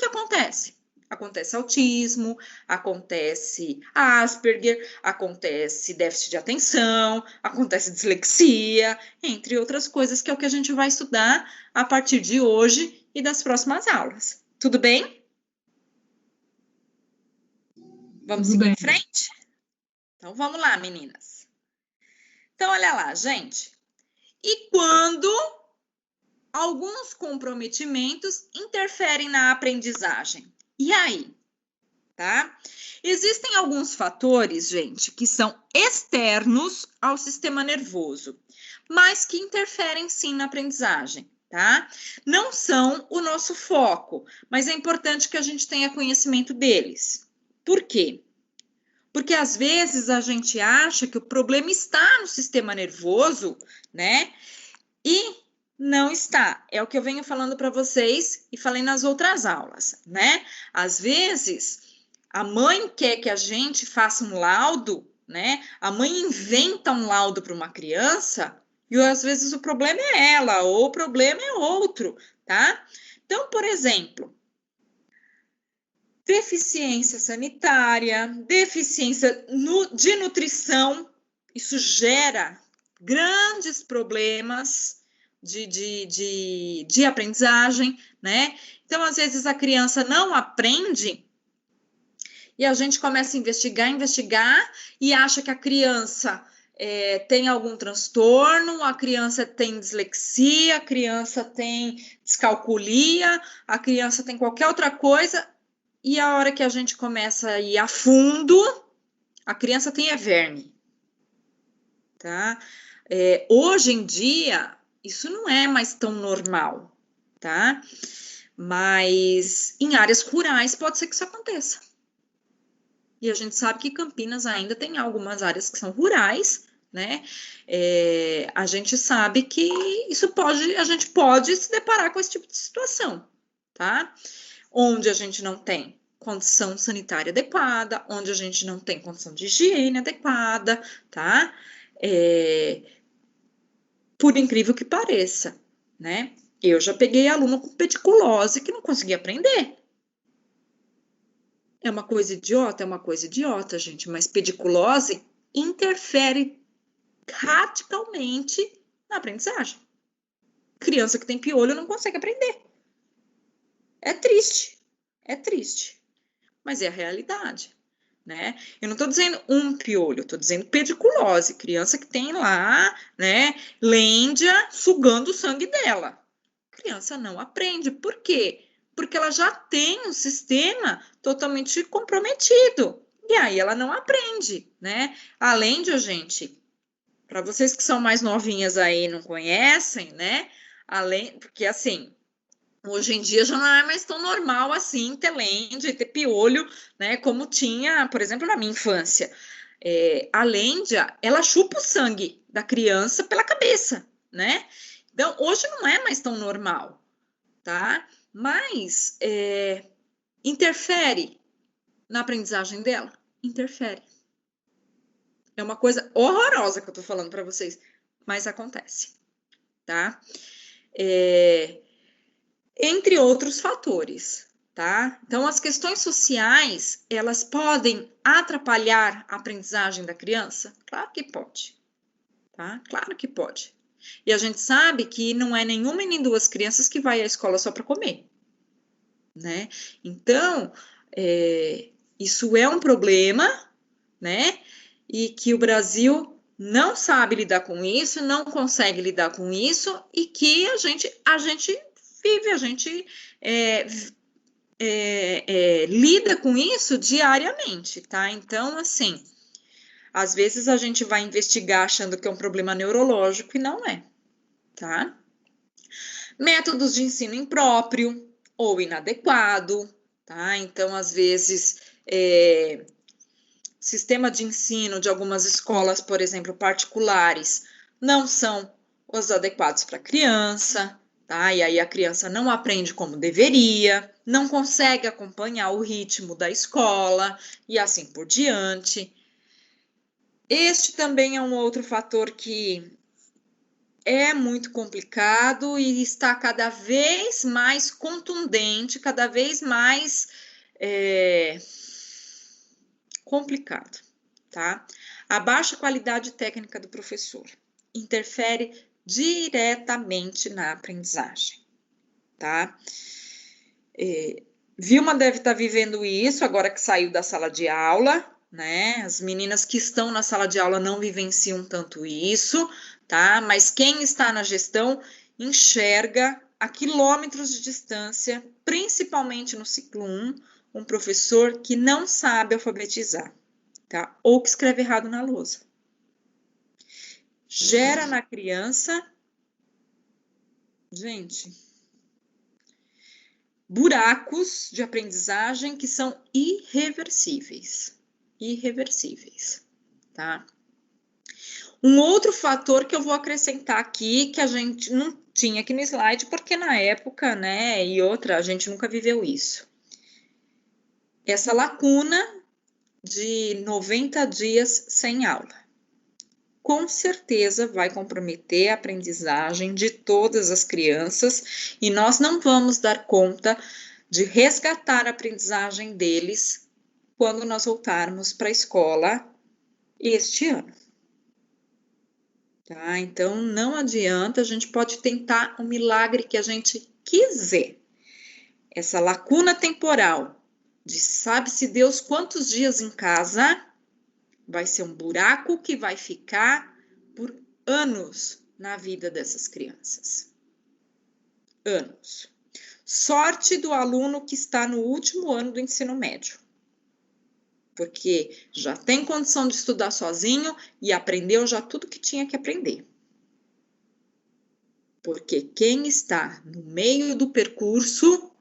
acontece? Acontece autismo, acontece Asperger, acontece déficit de atenção, acontece dislexia, entre outras coisas, que é o que a gente vai estudar a partir de hoje e das próximas aulas. Tudo bem? Vamos seguir em frente? Então, vamos lá, meninas. Então, olha lá, gente. E quando alguns comprometimentos interferem na aprendizagem? E aí? Tá? Existem alguns fatores, gente, que são externos ao sistema nervoso, mas que interferem sim na aprendizagem, tá? Não são o nosso foco, mas é importante que a gente tenha conhecimento deles. Por quê? Porque às vezes a gente acha que o problema está no sistema nervoso, né? E não está. É o que eu venho falando para vocês e falei nas outras aulas, né? Às vezes a mãe quer que a gente faça um laudo, né? A mãe inventa um laudo para uma criança e às vezes o problema é ela ou o problema é outro, tá? Então, por exemplo, deficiência sanitária, deficiência de nutrição, isso gera grandes problemas de aprendizagem, né? Então, às vezes, a criança não aprende E a gente começa a investigar, e acha que a criança tem algum transtorno, a criança tem dislexia, a criança tem descalculia, a criança tem qualquer outra coisa, e a hora que a gente começa a ir a fundo, a criança tem verme, tá? Hoje em dia, isso não é mais tão normal, tá? Mas em áreas rurais pode ser que isso aconteça. E a gente sabe que Campinas ainda tem algumas áreas que são rurais, né? A gente sabe que a gente pode se deparar com esse tipo de situação, tá? Onde a gente não tem condição sanitária adequada, onde a gente não tem condição de higiene adequada, tá? Por incrível que pareça, né? Eu já peguei aluno com pediculose que não conseguia aprender. É uma coisa idiota, gente, mas pediculose interfere radicalmente na aprendizagem. Criança que tem piolho não consegue aprender. É triste, mas é a realidade, né? Eu não estou dizendo um piolho, eu estou dizendo pediculose, criança que tem lá, né, lêndia sugando o sangue dela. Criança não aprende, por quê? Porque ela já tem um sistema totalmente comprometido, e aí ela não aprende, né? Além de, gente, para vocês que são mais novinhas aí e não conhecem, né? Porque assim, hoje em dia já não é mais tão normal assim ter lêndia e ter piolho, né? Como tinha, por exemplo, na minha infância. A lêndia, ela chupa o sangue da criança pela cabeça, né? Então, hoje não é mais tão normal, tá? Mas interfere na aprendizagem dela? Interfere. É uma coisa horrorosa que eu tô falando para vocês, mas acontece, tá? Entre outros fatores, tá? Então, as questões sociais, elas podem atrapalhar a aprendizagem da criança? Claro que pode, tá? Claro que pode. E a gente sabe que não é nenhuma e nem duas crianças que vai à escola só para comer, né? Então, isso é um problema, né? E que o Brasil não sabe lidar com isso, não consegue lidar com isso, e que a gente vive, a gente lida com isso diariamente, tá? Então, assim, às vezes a gente vai investigar achando que é um problema neurológico e não é, tá? Métodos de ensino impróprio ou inadequado, tá? Então, às vezes, sistema de ensino de algumas escolas, por exemplo, particulares, não são os adequados para a criança, tá? E aí a criança não aprende como deveria, não consegue acompanhar o ritmo da escola e assim por diante. Este também é um outro fator que é muito complicado e está cada vez mais contundente, cada vez mais complicado, tá? A baixa qualidade técnica do professor interfere diretamente na aprendizagem, tá? Vilma deve estar vivendo isso agora que saiu da sala de aula, né? As meninas que estão na sala de aula não vivenciam tanto isso, tá? Mas quem está na gestão enxerga a quilômetros de distância, principalmente no ciclo 1, um professor que não sabe alfabetizar, tá? Ou que escreve errado na lousa. Gera na criança, gente, buracos de aprendizagem que são irreversíveis. Irreversíveis, tá? Um outro fator que eu vou acrescentar aqui, que a gente não tinha aqui no slide, porque na época, né, e outra, a gente nunca viveu isso. Essa lacuna de 90 dias sem aula. Com certeza vai comprometer a aprendizagem de todas as crianças e nós não vamos dar conta de resgatar a aprendizagem deles quando nós voltarmos para a escola este ano. Tá? Então, não adianta, a gente pode tentar o milagre que a gente quiser. Essa lacuna temporal de sabe-se Deus quantos dias em casa, vai ser um buraco que vai ficar por anos na vida dessas crianças. Anos. Sorte do aluno que está no último ano do ensino médio, porque já tem condição de estudar sozinho e aprendeu já tudo que tinha que aprender. Porque quem está no meio do percurso,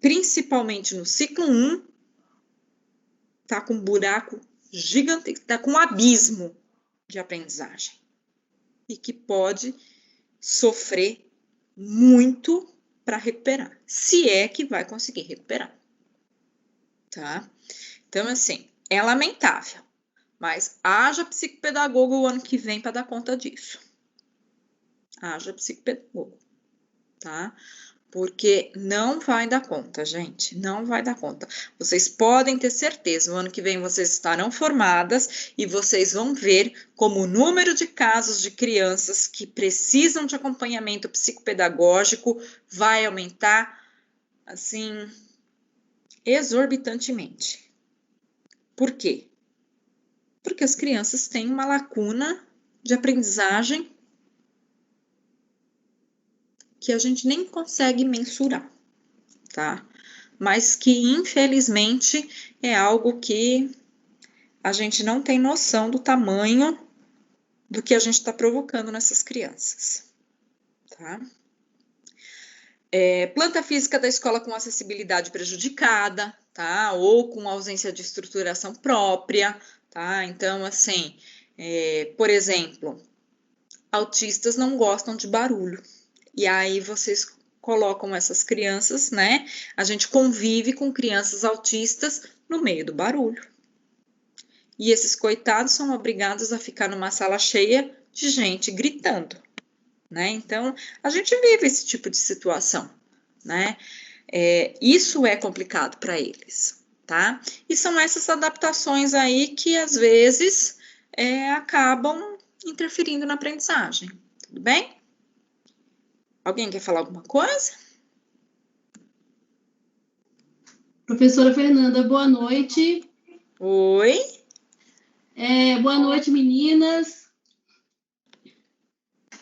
principalmente no ciclo 1, está com um buraco gigantesco, está com um abismo de aprendizagem e que pode sofrer muito para recuperar, se é que vai conseguir recuperar, tá? Então, assim, é lamentável, mas haja psicopedagogo o ano que vem para dar conta disso. Haja psicopedagogo, tá? Porque não vai dar conta, gente, não vai dar conta. Vocês podem ter certeza, o ano que vem vocês estarão formadas e vocês vão ver como o número de casos de crianças que precisam de acompanhamento psicopedagógico vai aumentar, assim, exorbitantemente. Por quê? Porque as crianças têm uma lacuna de aprendizagem que a gente nem consegue mensurar, tá? Mas que, infelizmente, é algo que a gente não tem noção do tamanho do que a gente está provocando nessas crianças, tá? Planta física da escola com acessibilidade prejudicada, tá? Ou com ausência de estruturação própria, tá? Então, assim, por exemplo, autistas não gostam de barulho. E aí vocês colocam essas crianças, né? A gente convive com crianças autistas no meio do barulho. E esses coitados são obrigados a ficar numa sala cheia de gente gritando, né? Então, a gente vive esse tipo de situação, né? Isso é complicado para eles, tá? E são essas adaptações aí que, às vezes, acabam interferindo na aprendizagem, tudo bem? Alguém quer falar alguma coisa? Professora Fernanda, boa noite. Oi. Boa noite, meninas.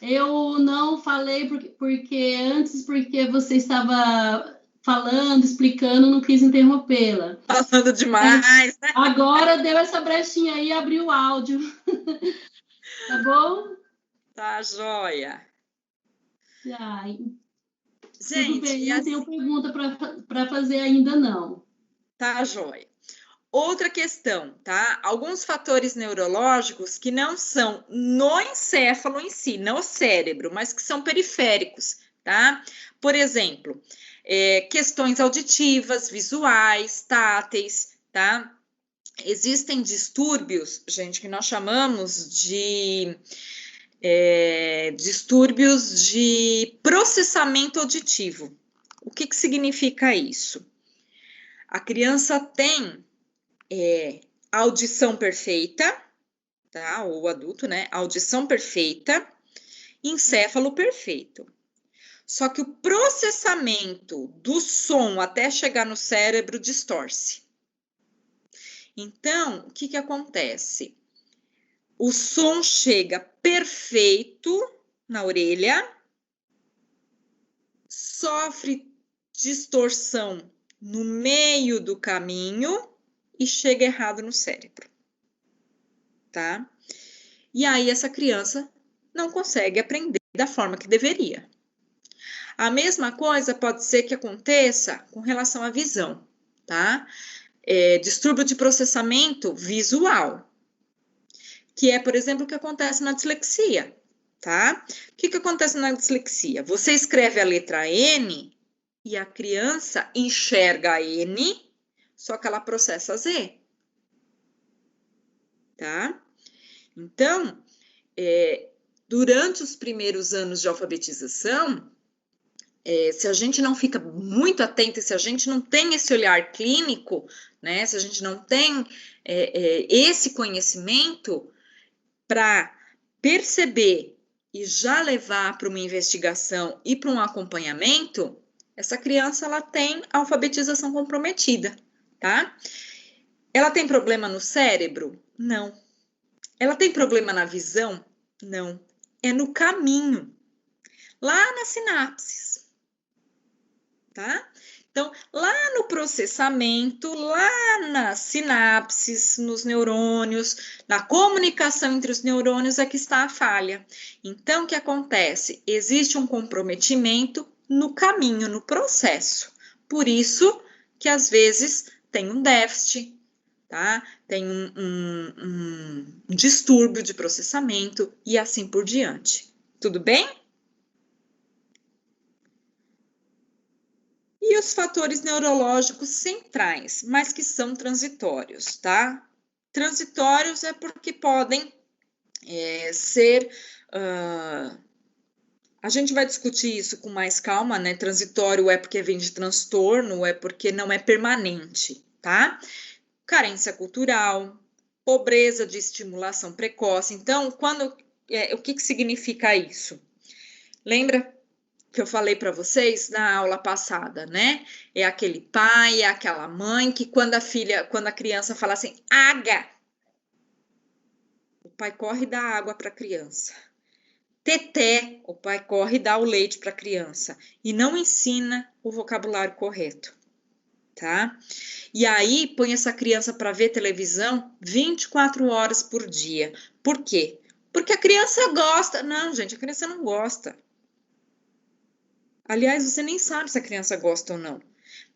Eu não falei porque você estava falando, explicando, não quis interrompê-la. Falando demais, né? Agora deu essa brechinha aí e abriu o áudio. Tá bom? Tá, joia. Gente, tudo bem, não tenho pergunta para fazer ainda, não. Tá, joia. Outra questão, tá? Alguns fatores neurológicos que não são no encéfalo em si, no cérebro, mas que são periféricos, tá? Por exemplo, questões auditivas, visuais, táteis, tá? Existem distúrbios, gente, que nós chamamos de distúrbios de processamento auditivo. O que significa isso? A criança tem audição perfeita, tá? Ou o adulto, né? Audição perfeita, encéfalo perfeito. Só que o processamento do som até chegar no cérebro distorce. Então, o que acontece? O som chega perfeito na orelha, sofre distorção no meio do caminho e chega errado no cérebro, tá? E aí essa criança não consegue aprender da forma que deveria. A mesma coisa pode ser que aconteça com relação à visão, tá? Distúrbio de processamento visual, que é, por exemplo, o que acontece na dislexia, tá? O que acontece na dislexia? Você escreve a letra N e a criança enxerga a N, só que ela processa Z, tá? Então, durante os primeiros anos de alfabetização, se a gente não fica muito atento, se a gente não tem esse olhar clínico, né? Se a gente não tem esse conhecimento para perceber e já levar para uma investigação e para um acompanhamento, essa criança ela tem alfabetização comprometida, tá? Ela tem problema no cérebro? Não. Ela tem problema na visão? Não. É no caminho, lá nas sinapses, tá? Então, lá no processamento, lá nas sinapses, nos neurônios, na comunicação entre os neurônios é que está a falha. Então, o que acontece? Existe um comprometimento no caminho, no processo. Por isso que, às vezes, tem um déficit, tá? Tem um distúrbio de processamento e assim por diante. Tudo bem? E os fatores neurológicos centrais, mas que são transitórios, tá? Transitórios é porque podem ser... a gente vai discutir isso com mais calma, né? Transitório é porque vem de transtorno, é porque não é permanente, tá? Carência cultural, pobreza de estimulação precoce. Então, o que que significa isso? Lembra que eu falei para vocês na aula passada, né? É aquele pai, é aquela mãe que quando a criança fala assim, água, o pai corre e dá água para a criança. Teté, o pai corre e dá o leite para a criança e não ensina o vocabulário correto, tá? E aí põe essa criança para ver televisão 24 horas por dia. Por quê? Porque a criança gosta. Não, gente, a criança não gosta. Aliás, você nem sabe se a criança gosta ou não.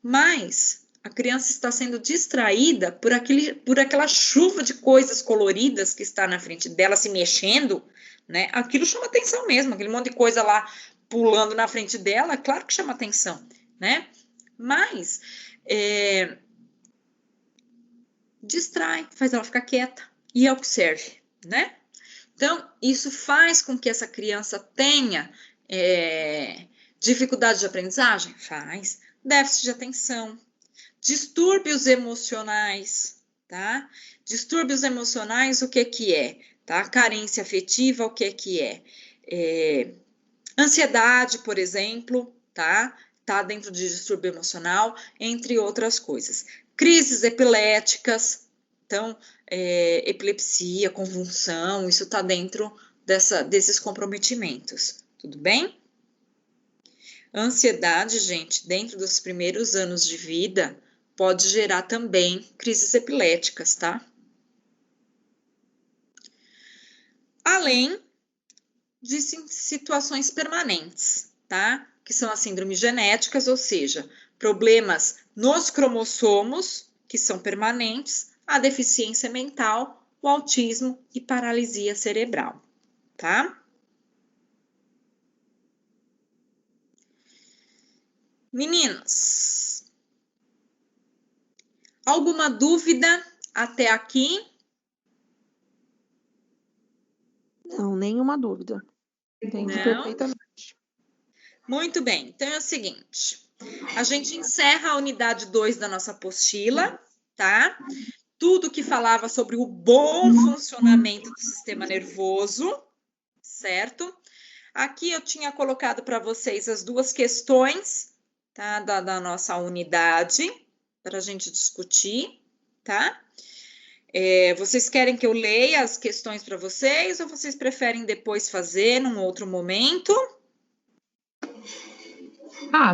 Mas a criança está sendo distraída por aquela chuva de coisas coloridas que está na frente dela, se mexendo, né? Aquilo chama atenção mesmo, aquele monte de coisa lá pulando na frente dela, claro que chama atenção, né? Mas distrai, faz ela ficar quieta e é o que serve, né? Então, isso faz com que essa criança tenha dificuldade de aprendizagem? Faz. Déficit de atenção. Distúrbios emocionais, tá? Distúrbios emocionais, o que é? Tá? Carência afetiva, o que é? Ansiedade, por exemplo, tá? Tá dentro de distúrbio emocional, entre outras coisas. Crises epiléticas, então, epilepsia, convulsão, isso tá dentro desses comprometimentos, tudo bem? Ansiedade, gente, dentro dos primeiros anos de vida, pode gerar também crises epiléticas, tá? Além de situações permanentes, tá? Que são as síndromes genéticas, ou seja, problemas nos cromossomos, que são permanentes, a deficiência mental, o autismo e paralisia cerebral, tá? Meninos, alguma dúvida até aqui? Não, nenhuma dúvida. Entendi perfeitamente. Muito bem, então é o seguinte, a gente encerra a unidade 2 da nossa apostila, tá? Tudo que falava sobre o bom funcionamento do sistema nervoso, certo? Aqui eu tinha colocado para vocês as duas questões, tá? Da nossa unidade, para a gente discutir, tá? Vocês querem que eu leia as questões para vocês ou vocês preferem depois fazer num outro momento?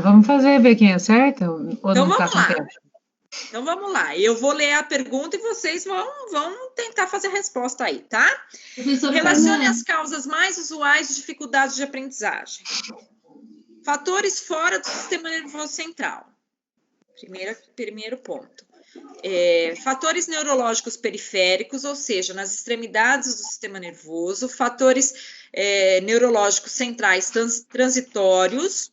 Vamos fazer, ver quem acerta ou então não tá com tempo? Então vamos lá, eu vou ler a pergunta e vocês vão tentar fazer a resposta aí, tá? Relacione as causas mais usuais de dificuldades de aprendizagem. Fatores fora do sistema nervoso central. Primeiro ponto. Fatores neurológicos periféricos, ou seja, nas extremidades do sistema nervoso, fatores neurológicos centrais transitórios,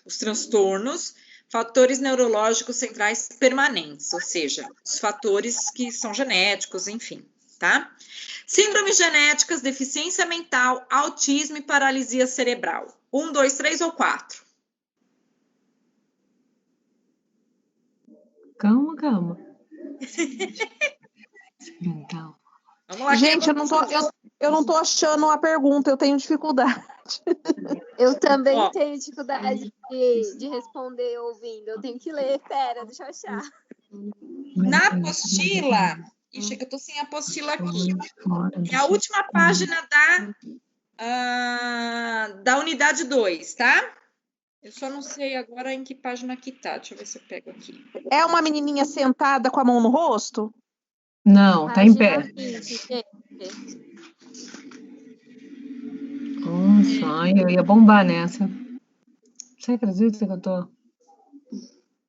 os transtornos, fatores neurológicos centrais permanentes, ou seja, os fatores que são genéticos, enfim, tá? Síndromes genéticas, deficiência mental, autismo e paralisia cerebral. 1, 2, 3 ou 4? Calma. Calma. Vamos lá, gente, eu não tô achando a pergunta, eu tenho dificuldade. Eu também tenho dificuldade. de responder ouvindo. Eu tenho que ler. Pera, deixa eu achar. Na apostila... Ixi, é que eu tô sem a apostila aqui. É a última página da unidade 2, tá? Eu só não sei agora em que página que tá. Deixa eu ver se eu pego aqui. É uma menininha sentada com a mão no rosto? Não, tá em pé. Página 20, gente. Nossa, eu ia bombar nessa. Você acredita que eu tô...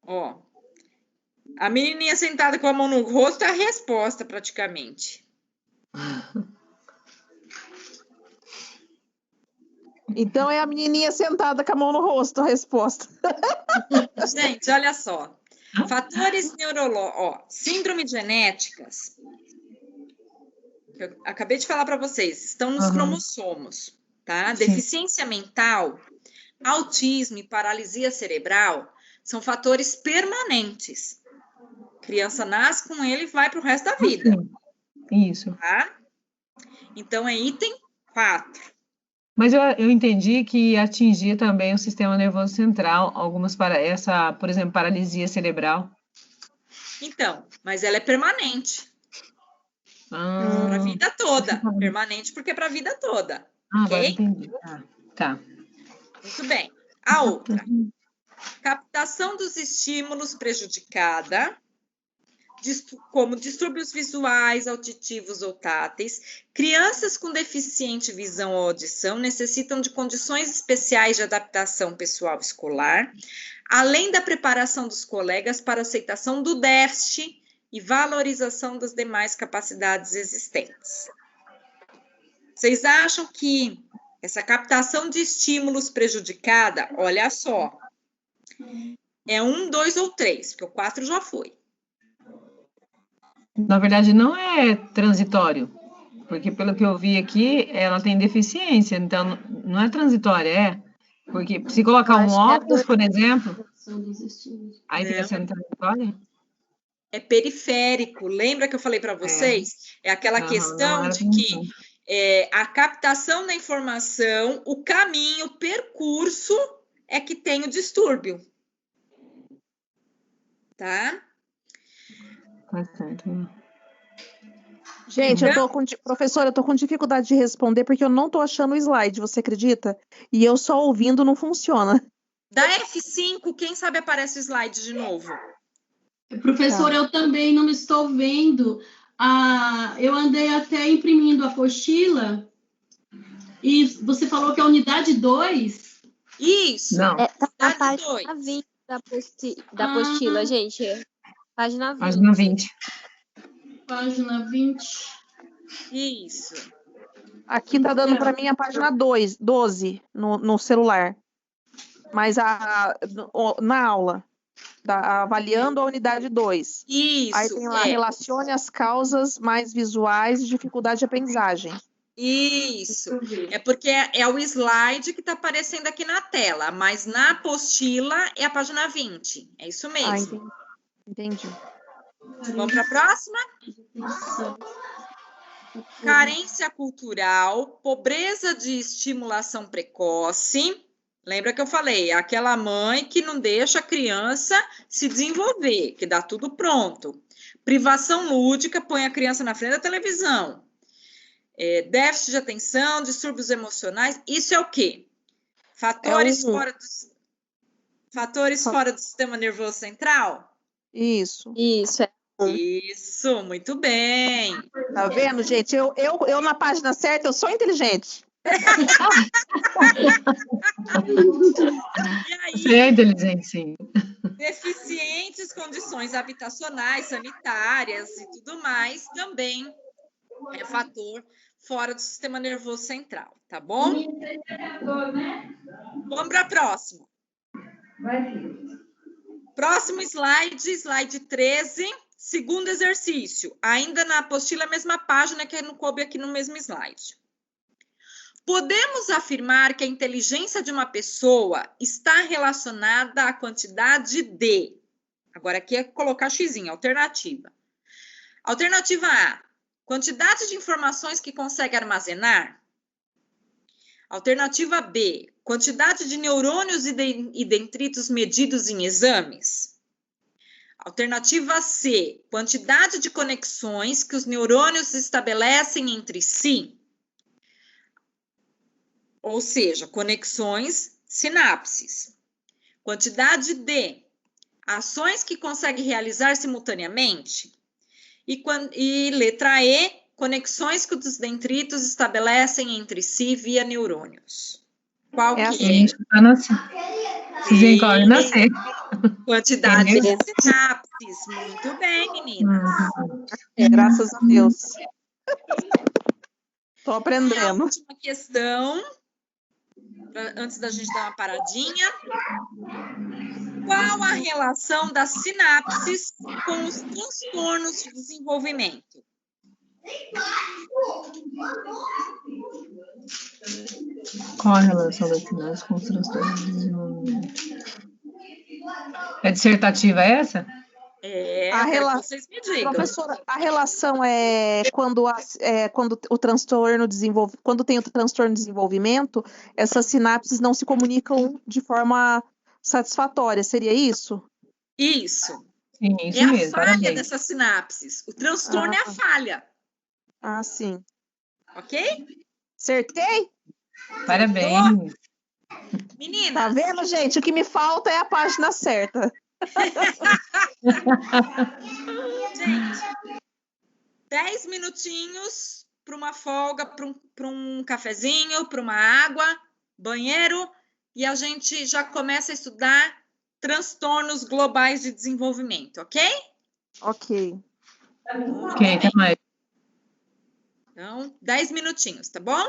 Ó. A menininha sentada com a mão no rosto é a resposta, praticamente. Então é a menininha sentada com a mão no rosto, a resposta. Gente, olha só. Fatores neurológicos, síndromes genéticas, que eu acabei de falar para vocês, estão nos cromossomos, tá? Sim. Deficiência mental, autismo e paralisia cerebral são fatores permanentes. A criança nasce com ele e vai para o resto da vida. Isso. Tá? Então, é item 4. Mas eu entendi que atingir também o sistema nervoso central, algumas por exemplo, paralisia cerebral. Então, mas ela é permanente. Para a vida toda. Permanente porque é para a vida toda. Agora Ok? entendi. Tá. Muito bem. A outra. Captação dos estímulos prejudicada, como distúrbios visuais, auditivos ou táteis. Crianças com deficiente visão ou audição necessitam de condições especiais de adaptação pessoal escolar, além da preparação dos colegas para aceitação do déficit e valorização das demais capacidades existentes. Vocês acham que essa captação de estímulos prejudicada, olha só, é 1, 2 ou 3, porque o 4 já foi. Na verdade, não é transitório, porque pelo que eu vi aqui, ela tem deficiência, então não é transitório, porque se colocar um óculos, por exemplo, aí fica sendo transitório? É periférico. Lembra que eu falei para vocês? É aquela questão de que a captação da informação, o caminho, o percurso é que tem o distúrbio. Tá? Tá certo. Gente, professora, eu tô com dificuldade de responder porque eu não tô achando o slide, você acredita? E eu só ouvindo não funciona. Da F5, quem sabe aparece o slide de novo? Professora, eu também não estou vendo. Eu andei até imprimindo a apostila e você falou que é a unidade 2? Isso. Não. Tá na página 20 da apostila, gente. Página 20. Página 20. Página 20. Isso. Aqui tá dando para mim a página 12 no celular. Mas na aula, avaliando a unidade 2. Isso. Aí tem lá, relacione as causas mais visuais de dificuldade de aprendizagem. Isso. É porque é o slide que está aparecendo aqui na tela, mas na apostila é a página 20. É isso mesmo. Entendi. Vamos para a próxima? Carência cultural, pobreza de estimulação precoce. Lembra que eu falei? Aquela mãe que não deixa a criança se desenvolver, que dá tudo pronto. Privação lúdica, põe a criança na frente da televisão. Déficit de atenção, distúrbios emocionais. Isso é o quê? Fatores fora do sistema nervoso central? Isso. Isso, muito bem. Tá vendo, gente? Eu na página certa, eu sou inteligente. E aí, você é inteligente, sim. deficientes, condições habitacionais, sanitárias e tudo mais, também é fator fora do sistema nervoso central, tá bom? Vamos para a próxima. Próximo slide 13, segundo exercício. Ainda na apostila, a mesma página que não coube aqui no mesmo slide. Podemos afirmar que a inteligência de uma pessoa está relacionada à quantidade de... Agora aqui é colocar xizinho, alternativa. Alternativa A, quantidade de informações que consegue armazenar. Alternativa B, quantidade de neurônios e dendritos medidos em exames. Alternativa C, quantidade de conexões que os neurônios estabelecem entre si. Ou seja, conexões, sinapses. Quantidade D, ações que consegue realizar simultaneamente. E letra E, conexões que os dendritos estabelecem entre si via neurônios. Qual que é? Quantidade de sinapses. Muito bem, meninas. Graças a Deus. Estou aprendendo. E a última questão, antes da gente dar uma paradinha. Qual a relação das sinapses com os transtornos de desenvolvimento? Qual a relação das sinapses com os transtornos de desenvolvimento? É dissertativa essa? Vocês me digam. Professora, a relação é quando o transtorno desenvolve, quando tem o transtorno de desenvolvimento, essas sinapses não se comunicam de forma satisfatória, seria isso? Isso. Sim, isso é a mesmo, falha parabéns. dessas sinapses. O transtorno é a falha. Ah, sim. Ok? Acertei? Parabéns. Meninas. Tá vendo, gente? O que me falta é a página certa. Gente, 10 minutinhos para uma folga, para um cafezinho, para uma água, banheiro, e a gente já começa a estudar transtornos globais de desenvolvimento, ok? Ok. Ok, até mais. Então, 10 minutinhos, tá bom?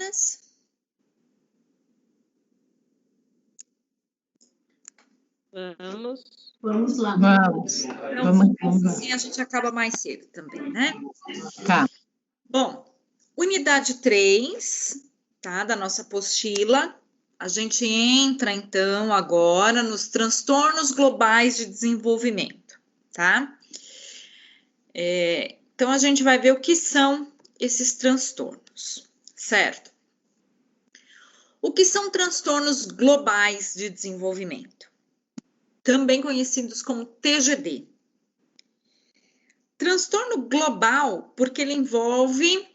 meninas? Vamos lá. Vamos. Então, assim a gente acaba mais cedo também, né? Tá. Bom, unidade 3, tá? Da nossa apostila. A gente entra, então, agora nos transtornos globais de desenvolvimento, tá? Então, a gente vai ver o que são esses transtornos, certo? O que são transtornos globais de desenvolvimento? Também conhecidos como TGD. Transtorno global, porque ele envolve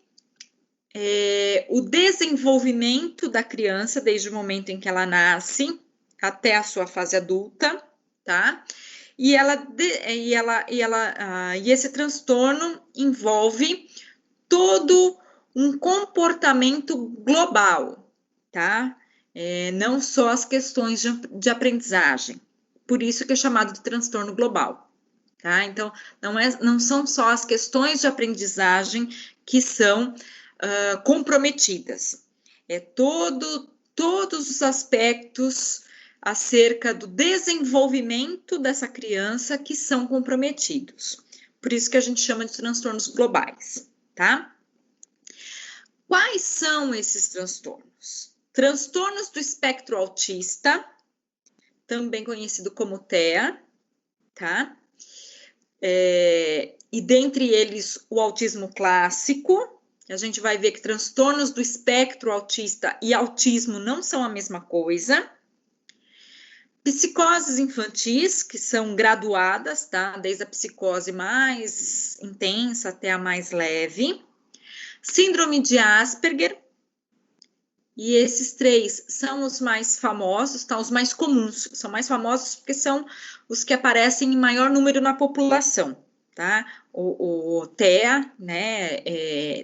o desenvolvimento da criança, desde o momento em que ela nasce até a sua fase adulta, tá? E esse transtorno envolve todo um comportamento global, tá? Não só as questões de aprendizagem. Por isso que é chamado de transtorno global, tá? Então, não são só as questões de aprendizagem que são comprometidas. Todos os aspectos acerca do desenvolvimento dessa criança que são comprometidos. Por isso que a gente chama de transtornos globais, tá? Quais são esses transtornos? Transtornos do espectro autista, também conhecido como TEA, tá? E dentre eles o autismo clássico. A gente vai ver que transtornos do espectro autista e autismo não são a mesma coisa. Psicoses infantis, que são graduadas, tá? Desde a psicose mais intensa até a mais leve. Síndrome de Asperger. E esses 3 são os mais famosos, tá? Os mais comuns. São mais famosos porque são os que aparecem em maior número na população, tá? O TEA, né?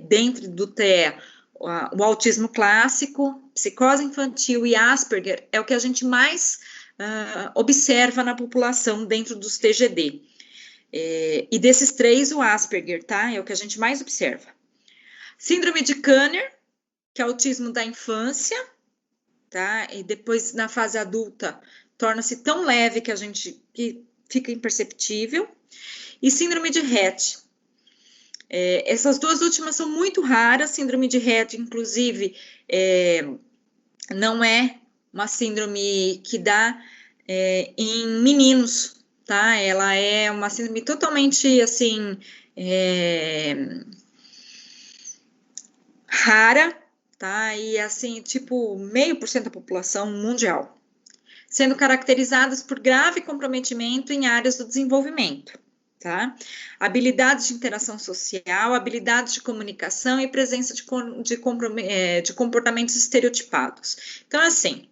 Dentro do TEA, o autismo clássico, psicose infantil e Asperger é o que a gente mais observa na população dentro dos TGD. E desses 3, o Asperger, tá? É o que a gente mais observa. Síndrome de Kanner, que é autismo da infância, tá? E depois, na fase adulta, torna-se tão leve que fica imperceptível. E síndrome de Rett. Essas 2 últimas são muito raras. Síndrome de Rett, inclusive, não é uma síndrome que dá em meninos, tá? Ela é uma síndrome totalmente, assim, rara, tá? E assim, tipo, 0,5% da população mundial, sendo caracterizadas por grave comprometimento em áreas do desenvolvimento, tá? Habilidades de interação social, habilidades de comunicação e presença de comportamentos estereotipados. Então, assim,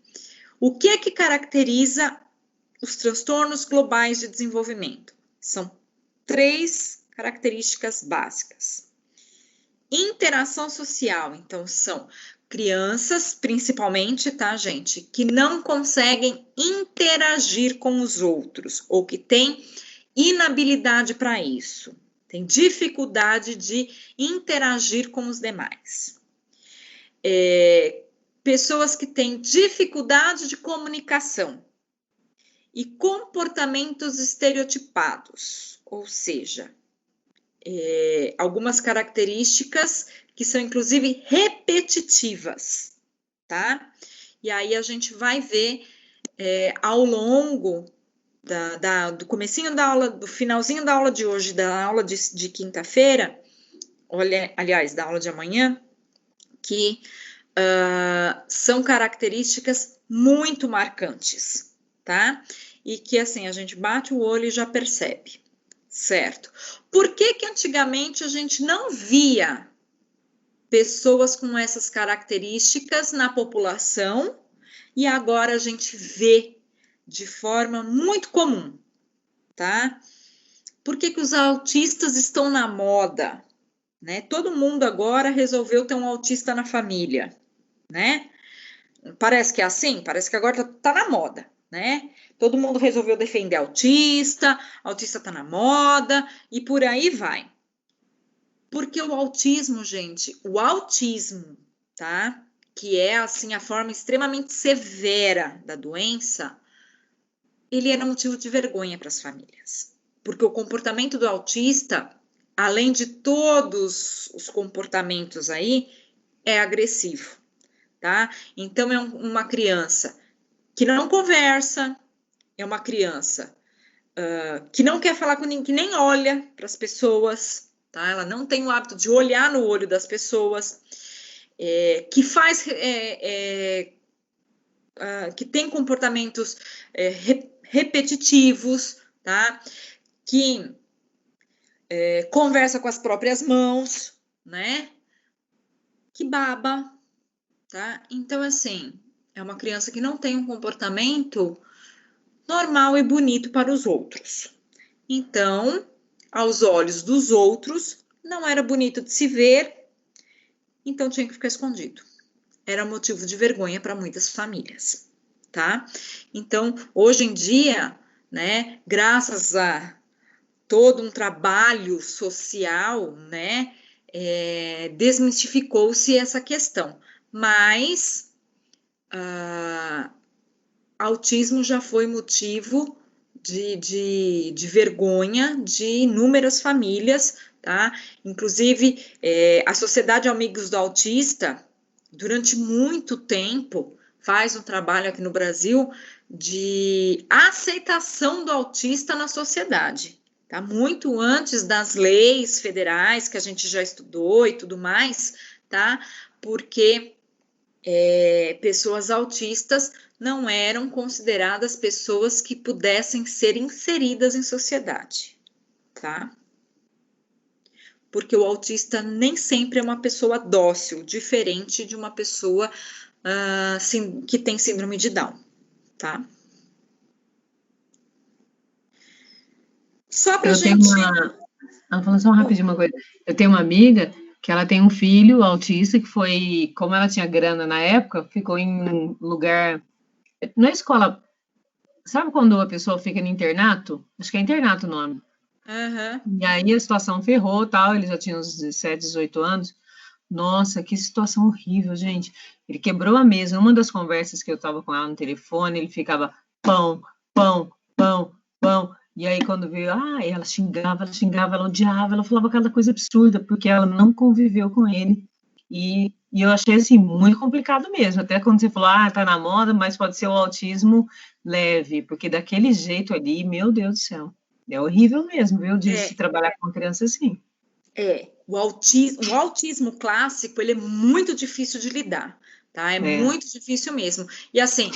o que é que caracteriza os transtornos globais de desenvolvimento? São 3 características básicas. Interação social, então, são crianças, principalmente, tá, gente, que não conseguem interagir com os outros, ou que têm inabilidade para isso, tem dificuldade de interagir com os demais. Pessoas que têm dificuldade de comunicação e comportamentos estereotipados, ou seja, algumas características que são, inclusive, repetitivas, tá? E aí a gente vai ver ao longo do comecinho da aula, do finalzinho da aula de hoje, da aula de quinta-feira, aliás, da aula de amanhã, que são características muito marcantes, tá? E que, assim, a gente bate o olho e já percebe, certo? Por que que antigamente a gente não via pessoas com essas características na população e agora a gente vê de forma muito comum, tá? Por que que os autistas estão na moda, né? Todo mundo agora resolveu ter um autista na família, né? Parece que é assim, parece que agora tá na moda, né? Todo mundo resolveu defender autista tá na moda e por aí vai. Porque o autismo, gente, tá? que é assim a forma extremamente severa da doença, ele era motivo de vergonha para as famílias, porque o comportamento do autista, além de todos os comportamentos aí, é agressivo, tá? Então é uma criança que não conversa, é uma criança que não quer falar com ninguém, que nem olha para as pessoas, tá? Ela não tem o hábito de olhar no olho das pessoas, que faz, que tem comportamentos repetitivos, tá? Que conversa com as próprias mãos, né? Que baba, tá? Então, assim, é uma criança que não tem um comportamento normal e bonito para os outros. Então, aos olhos dos outros, não era bonito de se ver, então tinha que ficar escondido. Era motivo de vergonha para muitas famílias, tá? Então, hoje em dia, né, graças a todo um trabalho social, né, desmistificou-se essa questão, mas autismo já foi motivo de vergonha de inúmeras famílias, tá? Inclusive, a Sociedade Amigos do Autista, durante muito tempo, faz um trabalho aqui no Brasil de aceitação do autista na sociedade, tá? Muito antes das leis federais que a gente já estudou e tudo mais, tá? Porque pessoas autistas não eram consideradas pessoas que pudessem ser inseridas em sociedade, tá? Porque o autista nem sempre é uma pessoa dócil, diferente de uma pessoa que tem síndrome de Down, tá? Só pra gente... Falando só rapidinho uma coisa. Eu tenho uma amiga que ela tem um filho autista que foi, como ela tinha grana na época, ficou em um lugar, na escola, sabe quando a pessoa fica no internato? Acho que é internato o nome. Uhum. E aí a situação ferrou, tal, ele já tinha uns 17, 18 anos. Nossa, que situação horrível, gente. Ele quebrou a mesa. Numa das conversas que eu tava com ela no telefone, ele ficava pão, pão, pão, pão. E aí, quando veio, ela xingava, ela odiava, ela falava cada coisa absurda, porque ela não conviveu com ele. E eu achei, assim, muito complicado mesmo. Até quando você falou, tá na moda, mas pode ser o autismo leve, porque daquele jeito ali, meu Deus do céu, é horrível mesmo, viu, de se trabalhar com criança assim. O autismo clássico, ele é muito difícil de lidar, tá? É muito difícil mesmo. E assim,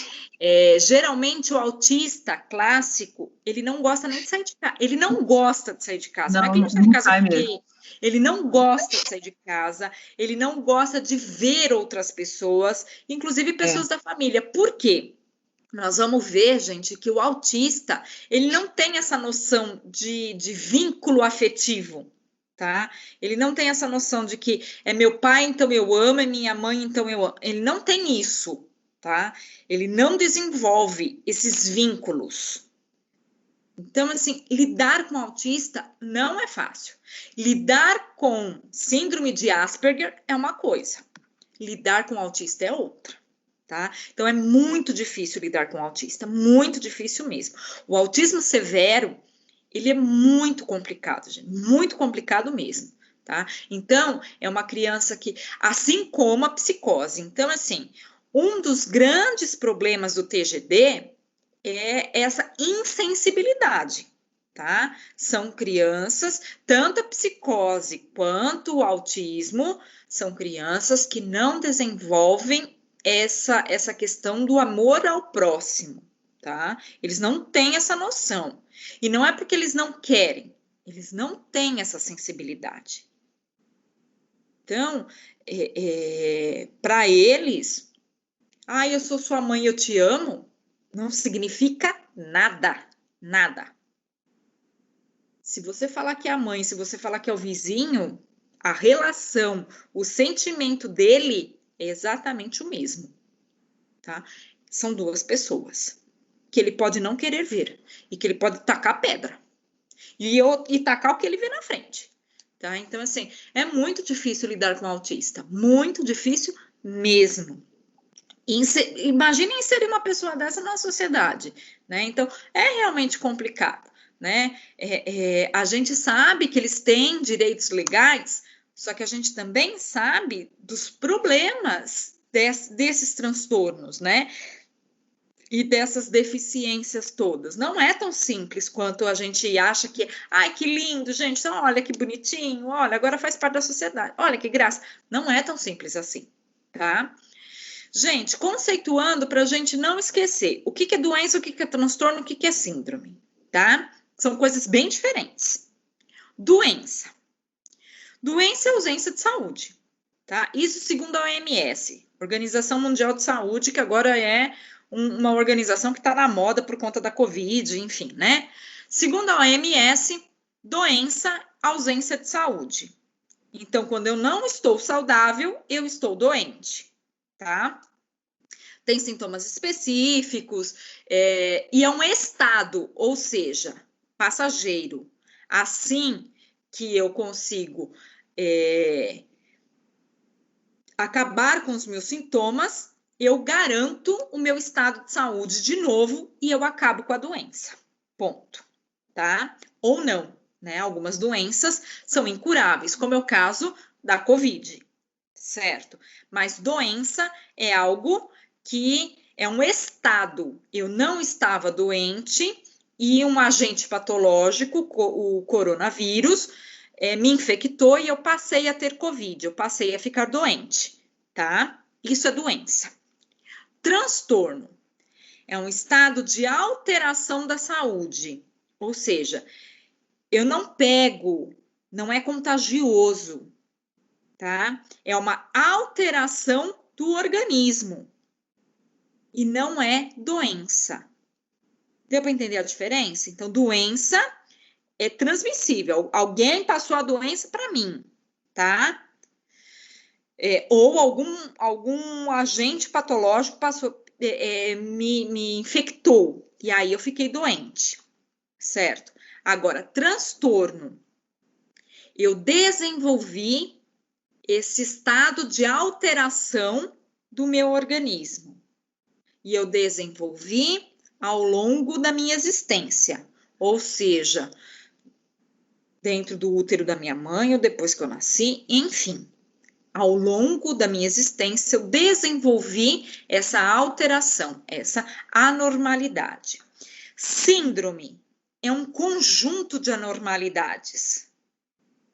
geralmente o autista clássico, ele não gosta nem de sair de casa. Ele não gosta de sair de casa. Não é que ele não sai de casa porque ele não gosta de sair de casa, ele não gosta de ver outras pessoas, inclusive pessoas da família. Por quê? Nós vamos ver, gente, que o autista, ele não tem essa noção de vínculo afetivo, tá? Ele não tem essa noção de que é meu pai, então eu amo, é minha mãe, então eu amo. Ele não tem isso, tá? Ele não desenvolve esses vínculos. Então, assim, lidar com autista não é fácil. Lidar com síndrome de Asperger é uma coisa. Lidar com autista é outra, tá? Então, é muito difícil lidar com autista, muito difícil mesmo. O autismo severo, ele é muito complicado, gente, muito complicado mesmo, tá? Então, é uma criança que, assim como a psicose, então, assim, um dos grandes problemas do TGD é essa insensibilidade, tá? São crianças, tanto a psicose quanto o autismo, são crianças que não desenvolvem essa questão do amor ao próximo, tá? Eles não têm essa noção. E não é porque eles não querem, eles não têm essa sensibilidade. Então, para eles, eu sou sua mãe, eu te amo, não significa nada, nada. Se você falar que é a mãe, se você falar que é o vizinho, a relação, o sentimento dele é exatamente o mesmo, tá? São duas pessoas que ele pode não querer ver e que ele pode tacar pedra e tacar o que ele vê na frente, tá? Então, assim, é muito difícil lidar com o autista, muito difícil mesmo. Imagine inserir uma pessoa dessa na sociedade, né? Então, é realmente complicado, né? A gente sabe que eles têm direitos legais, só que a gente também sabe dos problemas desses transtornos, né? E dessas deficiências todas. Não é tão simples quanto a gente acha que, ai, que lindo, gente, então, olha que bonitinho, olha, agora faz parte da sociedade, olha que graça. Não é tão simples assim, tá? Gente, conceituando para a gente não esquecer o que é doença, o que é transtorno, o que é síndrome, tá? São coisas bem diferentes. Doença. Doença é ausência de saúde, tá? Isso segundo a OMS, Organização Mundial de Saúde, que agora é uma organização que está na moda por conta da Covid, enfim, né? Segundo a OMS, doença, ausência de saúde. Então, quando eu não estou saudável, eu estou doente, tá? Tem sintomas específicos, e é um estado, ou seja, passageiro. Assim que eu consigo acabar com os meus sintomas, eu garanto o meu estado de saúde de novo e eu acabo com a doença. Ponto. Tá? Ou não, né? Algumas doenças são incuráveis, como é o caso da Covid, certo? Mas doença é algo que é um estado. Eu não estava doente e um agente patológico, o coronavírus, me infectou e eu passei a ter Covid, eu passei a ficar doente, tá? Isso é doença. Transtorno é um estado de alteração da saúde, ou seja, eu não pego, não é contagioso, tá? É uma alteração do organismo e não é doença. Deu para entender a diferença? Então, doença é transmissível. Alguém passou a doença para mim, tá? Ou algum agente patológico passou, me infectou, e aí eu fiquei doente, certo? Agora, transtorno. Eu desenvolvi esse estado de alteração do meu organismo. E eu desenvolvi ao longo da minha existência, ou seja, dentro do útero da minha mãe, ou depois que eu nasci, enfim. Ao longo da minha existência, eu desenvolvi essa alteração, essa anormalidade. Síndrome é um conjunto de anormalidades,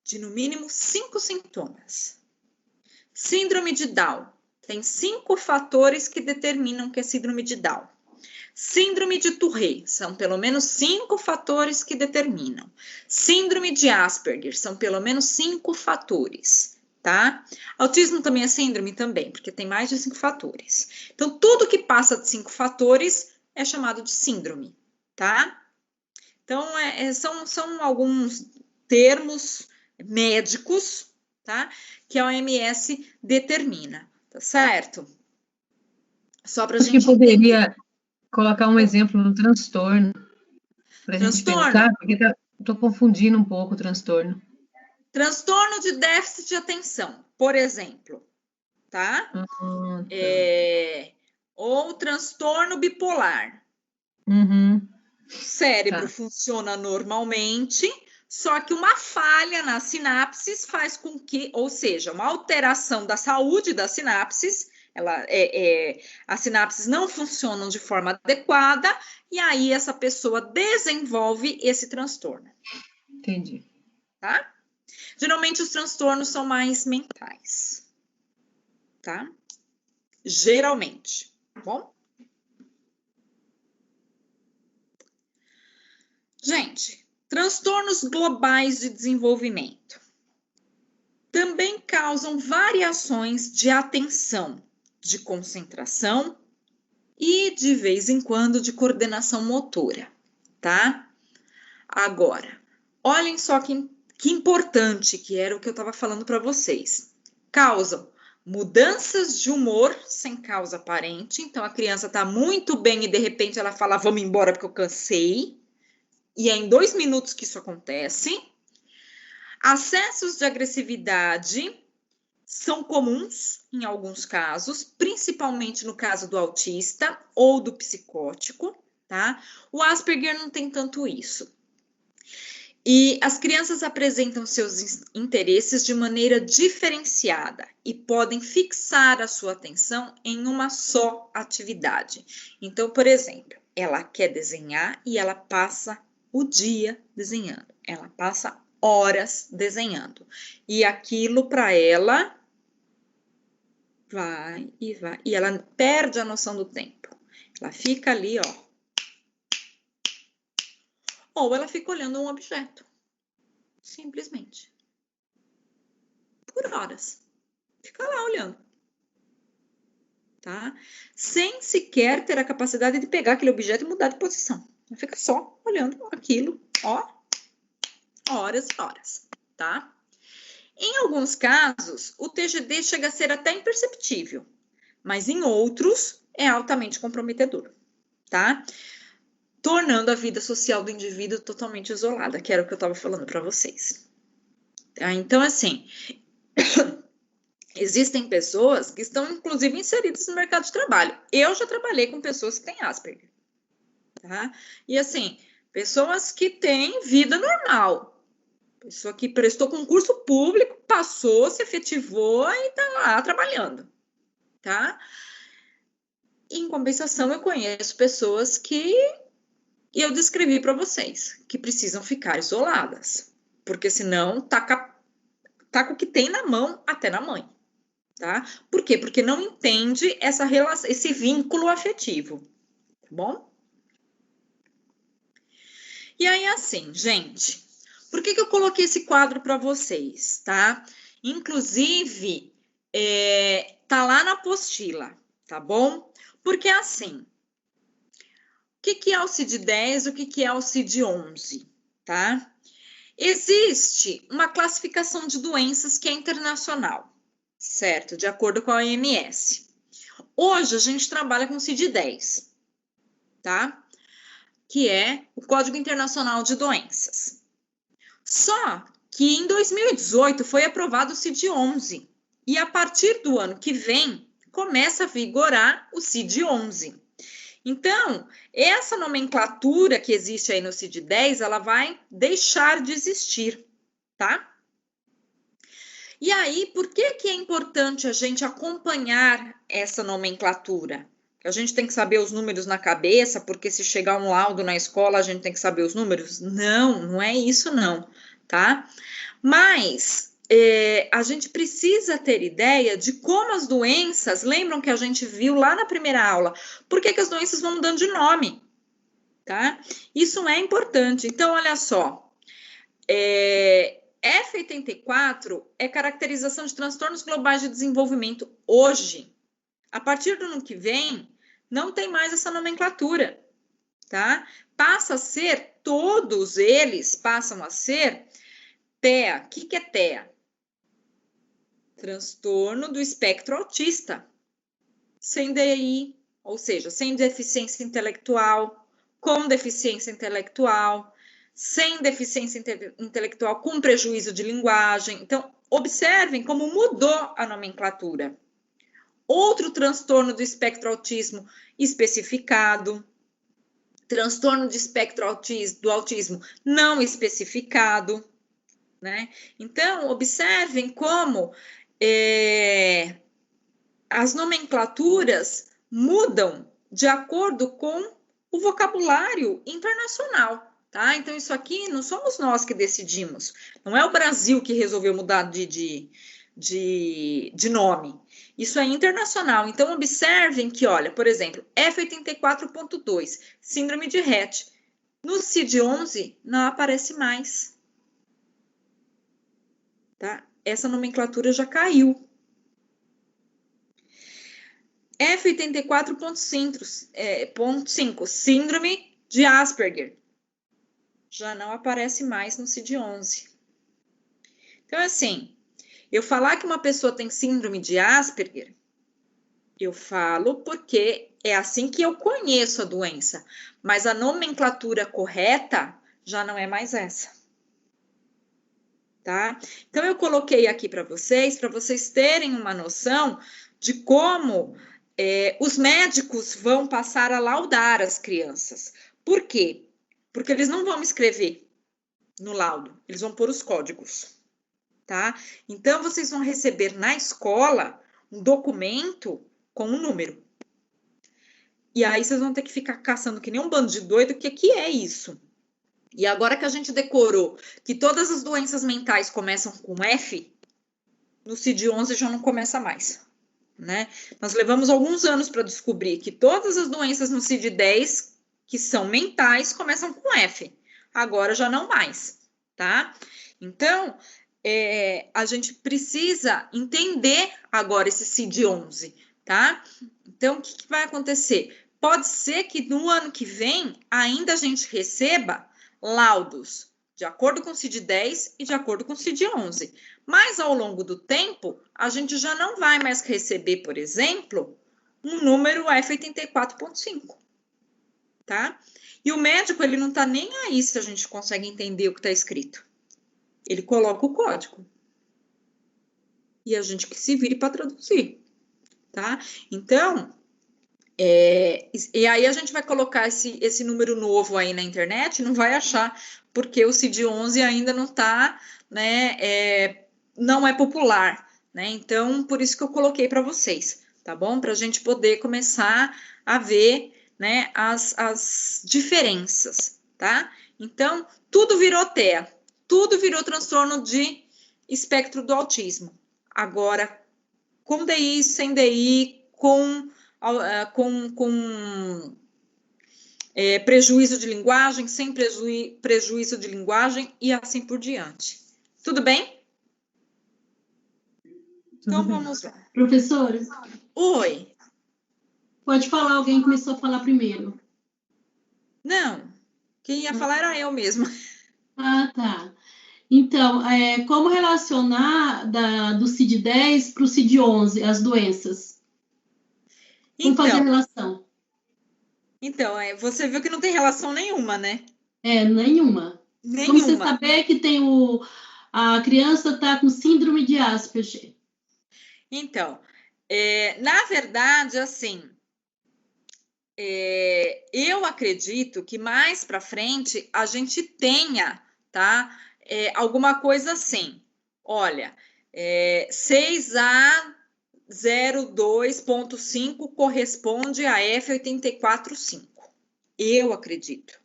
de no mínimo 5 sintomas. Síndrome de Down tem 5 fatores que determinam que é síndrome de Down. Síndrome de Tourette, são pelo menos 5 fatores que determinam. Síndrome de Asperger, são pelo menos 5 fatores, tá? Autismo também é síndrome? Também, porque tem mais de 5 fatores. Então, tudo que passa de 5 fatores é chamado de síndrome, tá? Então, são alguns termos médicos, tá? Que a OMS determina, tá certo? Só para a gente poderia colocar um exemplo no transtorno, para a gente pensar, porque estou confundindo um pouco o transtorno. Transtorno de déficit de atenção, por exemplo, tá? Tá. Ou transtorno bipolar. Uhum. O cérebro funciona normalmente, só que uma falha nas sinapses faz com que, ou seja, uma alteração da saúde das sinapses, as sinapses não funcionam de forma adequada, e aí essa pessoa desenvolve esse transtorno. Entendi. Tá? Geralmente os transtornos são mais mentais, tá? Geralmente, tá bom? Gente, transtornos globais de desenvolvimento também causam variações de atenção, de concentração e, de vez em quando, de coordenação motora, tá? Agora, olhem só que importante, que era o que eu estava falando para vocês. Causam mudanças de humor sem causa aparente. Então, a criança está muito bem e, de repente, ela fala, vamos embora porque eu cansei. E é em 2 minutos que isso acontece. Acessos de agressividade são comuns em alguns casos, principalmente no caso do autista ou do psicótico, tá? O Asperger não tem tanto isso. E as crianças apresentam seus interesses de maneira diferenciada e podem fixar a sua atenção em uma só atividade. Então, por exemplo, ela quer desenhar e ela passa o dia desenhando. Ela passa horas desenhando. E aquilo para ela vai e vai. E ela perde a noção do tempo. Ela fica ali, ó. Ou ela fica olhando um objeto. Simplesmente. Por horas. Fica lá olhando. Tá? Sem sequer ter a capacidade de pegar aquele objeto e mudar de posição. Ela fica só olhando aquilo, ó. Horas e horas, tá? Em alguns casos, o TGD chega a ser até imperceptível. Mas em outros, é altamente comprometedor, tá? Tornando a vida social do indivíduo totalmente isolada, que era o que eu estava falando para vocês. Tá? Então, assim, existem pessoas que estão, inclusive, inseridas no mercado de trabalho. Eu já trabalhei com pessoas que têm Asperger, tá? E, assim, pessoas que têm vida normal. Pessoa que prestou concurso público, passou, se efetivou e está lá trabalhando, tá? Em compensação, eu conheço pessoas que eu descrevi para vocês, que precisam ficar isoladas, porque senão taca o que tem na mão até na mãe, tá? Por quê? Porque não entende essa relação, esse vínculo afetivo, tá bom? E aí, assim, gente, por que eu coloquei esse quadro para vocês, tá? Inclusive, tá lá na apostila, tá bom? Porque, assim, o que é o CID-10, o que é o CID-11, tá? Existe uma classificação de doenças que é internacional, certo? De acordo com a OMS. Hoje, a gente trabalha com o CID-10, tá? Que é o Código Internacional de Doenças. Só que em 2018 foi aprovado o CID-11 e a partir do ano que vem começa a vigorar o CID-11. Então, essa nomenclatura que existe aí no CID-10, ela vai deixar de existir, tá? E aí, por que é importante a gente acompanhar essa nomenclatura? A gente tem que saber os números na cabeça, porque se chegar um laudo na escola, a gente tem que saber os números? Não, não é isso não, tá? Mas a gente precisa ter ideia de como as doenças, lembram que a gente viu lá na primeira aula, por que as doenças vão mudando de nome, tá? Isso é importante. Então, olha só, F84 é caracterização de transtornos globais de desenvolvimento hoje. A partir do ano que vem, não tem mais essa nomenclatura, tá? Passa a ser, todos eles passam a ser TEA. O que é TEA? Transtorno do espectro autista. Sem DI, ou seja, sem deficiência intelectual, com deficiência intelectual, sem deficiência intelectual com prejuízo de linguagem. Então, observem como mudou a nomenclatura. Outro transtorno do espectro autismo especificado, transtorno de espectro do autismo não especificado, né? Então, observem como as nomenclaturas mudam de acordo com o vocabulário internacional, tá? Então, isso aqui não somos nós que decidimos, não é o Brasil que resolveu mudar de nome. Isso é internacional. Então, observem que, olha, por exemplo, F84.2, síndrome de Rett. No CID-11 não aparece mais. Tá? Essa nomenclatura já caiu. F84.5, síndrome de Asperger. Já não aparece mais no CID-11. Então, assim, eu falar que uma pessoa tem síndrome de Asperger, eu falo porque é assim que eu conheço a doença, mas a nomenclatura correta já não é mais essa. tá? Então, eu coloquei aqui para vocês terem uma noção de como os médicos vão passar a laudar as crianças. Por quê? Porque eles não vão escrever no laudo, eles vão pôr os códigos, tá? Então, vocês vão receber na escola um documento com um número. E aí, vocês vão ter que ficar caçando que nem um bando de doido, o que é isso? E agora que a gente decorou que todas as doenças mentais começam com F, no CID-11 já não começa mais, né? Nós levamos alguns anos para descobrir que todas as doenças no CID-10, que são mentais, começam com F. Agora já não mais, tá? Então, a gente precisa entender agora esse CID-11, tá? Então, o que vai acontecer? Pode ser que no ano que vem ainda a gente receba laudos de acordo com o CID-10 e de acordo com o CID-11. Mas, ao longo do tempo, a gente já não vai mais receber, por exemplo, um número F84.5, tá? E o médico, ele não tá nem aí se a gente consegue entender o que está escrito. Ele coloca o código. E a gente que se vire para traduzir, tá? Então, e aí a gente vai colocar esse número novo aí na internet, não vai achar, porque o CID-11 ainda não tá, né, não é popular, né? Então, por isso que eu coloquei para vocês, tá bom? Para a gente poder começar a ver, né, as diferenças, tá? Então, tudo virou TEA, tudo virou transtorno de espectro do autismo. Agora, com DI, sem DI, com prejuízo de linguagem, sem prejuízo de linguagem e assim por diante. Tudo bem? Então, vamos lá. Professora? Oi. Pode falar, alguém começou a falar primeiro. Não, quem ia falar era eu mesma. Ah, tá. Então, como relacionar do CID-10 para o CID-11, as doenças? Como fazer a relação? Então, você viu que não tem relação nenhuma, né? Nenhuma. Nenhuma. Como você saber que tem a criança está com síndrome de Asperger? Então, na verdade, assim, eu acredito que mais para frente a gente tenha, tá? Alguma coisa assim. Olha, 6A02.5 corresponde a F84.5. Eu acredito.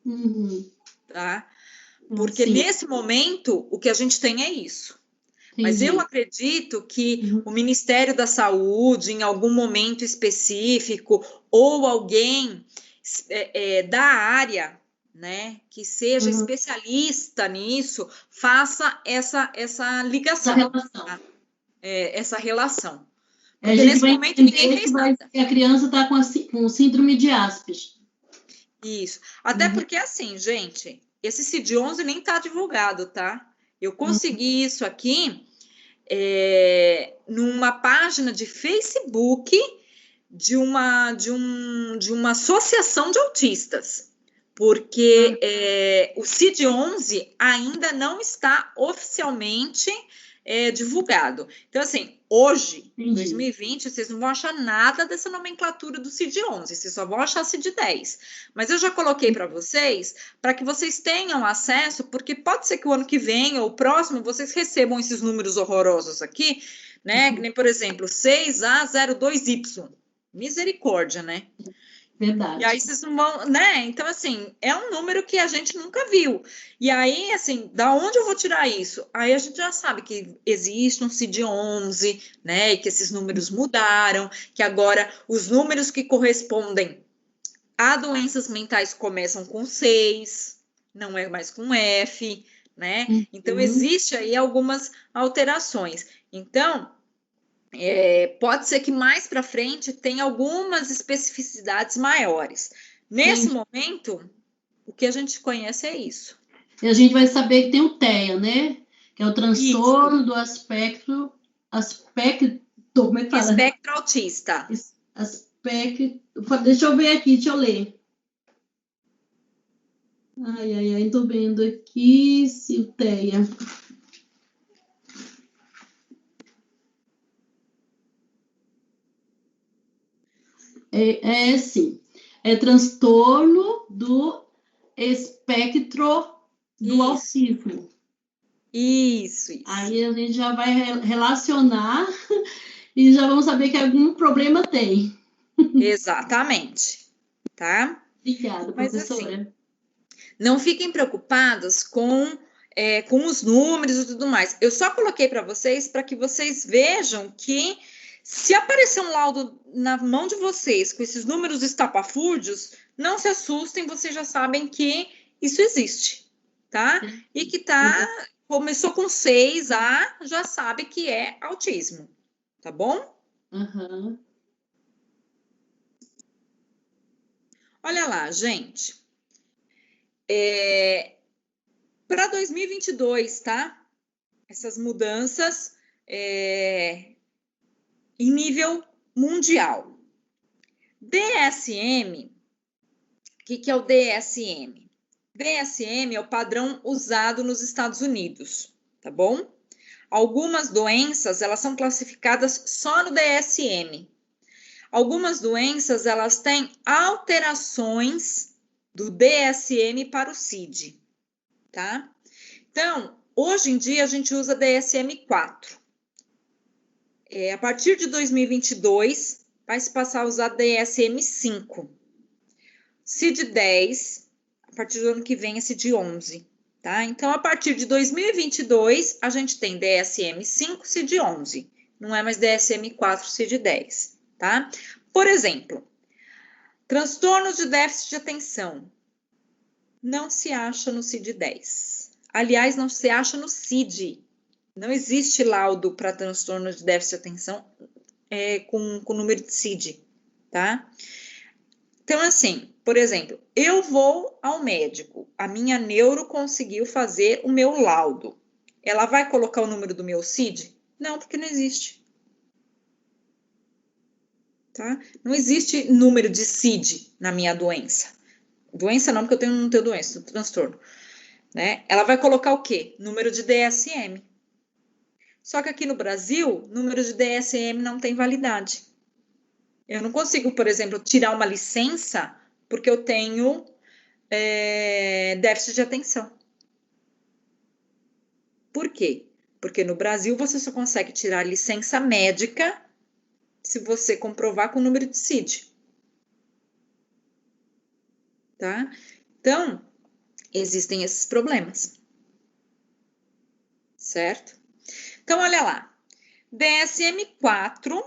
Uhum. Tá? Porque nesse momento o que a gente tem é isso. Entendi. Mas eu acredito que o Ministério da Saúde, em algum momento específico, ou alguém da área, né, que seja especialista nisso, faça essa ligação. Essa relação. Porque nesse momento ninguém fez nada. Que a criança está com síndrome de Asperger. Isso. Até porque, assim, gente, esse CID-11 nem está divulgado, tá? Eu consegui isso aqui numa página de Facebook de uma associação de autistas, porque o CID-11 ainda não está oficialmente divulgado. Então, assim, hoje, em 2020, vocês não vão achar nada dessa nomenclatura do CID-11, vocês só vão achar CID-10. Mas eu já coloquei para vocês, para que vocês tenham acesso, porque pode ser que o ano que vem ou o próximo, vocês recebam esses números horrorosos aqui, né? Que nem, por exemplo, 6A02Y. Misericórdia, né? Verdade. E aí vocês não vão, né? Então, assim, é um número que a gente nunca viu. E aí, assim, da onde eu vou tirar isso? Aí a gente já sabe que existe um CID-11, né? E que esses números mudaram, que agora os números que correspondem a doenças mentais começam com 6, não é mais com F, né? Então, existe aí algumas alterações. Então, pode ser que mais para frente tenha algumas especificidades maiores. Nesse momento, o que a gente conhece é isso. E a gente vai saber que tem o TEA, né? Que é o transtorno do espectro autista. Deixa eu ver aqui, deixa eu ler. Ai, tô vendo aqui se o TEA. Sim. É transtorno do espectro do autismo. Isso. Aí a gente já vai relacionar e já vamos saber que algum problema tem. Exatamente, tá? Obrigada, professora. Mas, assim, não fiquem preocupadas com os números e tudo mais. Eu só coloquei para vocês que vocês vejam que se aparecer um laudo na mão de vocês com esses números estapafúrdios, não se assustem, vocês já sabem que isso existe, tá? E que começou com 6A, já sabe que é autismo, tá bom? Uhum. Olha lá, gente. Para 2022, tá? Essas mudanças em nível mundial. DSM, o que é o DSM? DSM é o padrão usado nos Estados Unidos, tá bom? Algumas doenças, elas são classificadas só no DSM. Algumas doenças, elas têm alterações do DSM para o CID, tá? Então, hoje em dia, a gente usa DSM-4. A partir de 2022, vai se passar a usar DSM-5. CID-10, a partir do ano que vem, é CID-11, tá? Então, a partir de 2022, a gente tem DSM-5, CID-11. Não é mais DSM-4, CID-10, tá? Por exemplo, transtornos de déficit de atenção. Não se acha no CID-10. Aliás, não se acha no CID. Não existe laudo para transtorno de déficit de atenção com número de CID, tá? Então, assim, por exemplo, eu vou ao médico, a minha neuro conseguiu fazer o meu laudo. Ela vai colocar o número do meu CID? Não, porque não existe. Tá? Não existe número de CID na minha doença. Doença não, porque eu não tenho doença, tenho transtorno. Né? Ela vai colocar o quê? Número de DSM. Só que aqui no Brasil, número de DSM não tem validade. Eu não consigo, por exemplo, tirar uma licença porque eu tenho déficit de atenção. Por quê? Porque no Brasil você só consegue tirar licença médica se você comprovar com o número de CID. Tá? Então, existem esses problemas. Certo? Então, olha lá. DSM-4,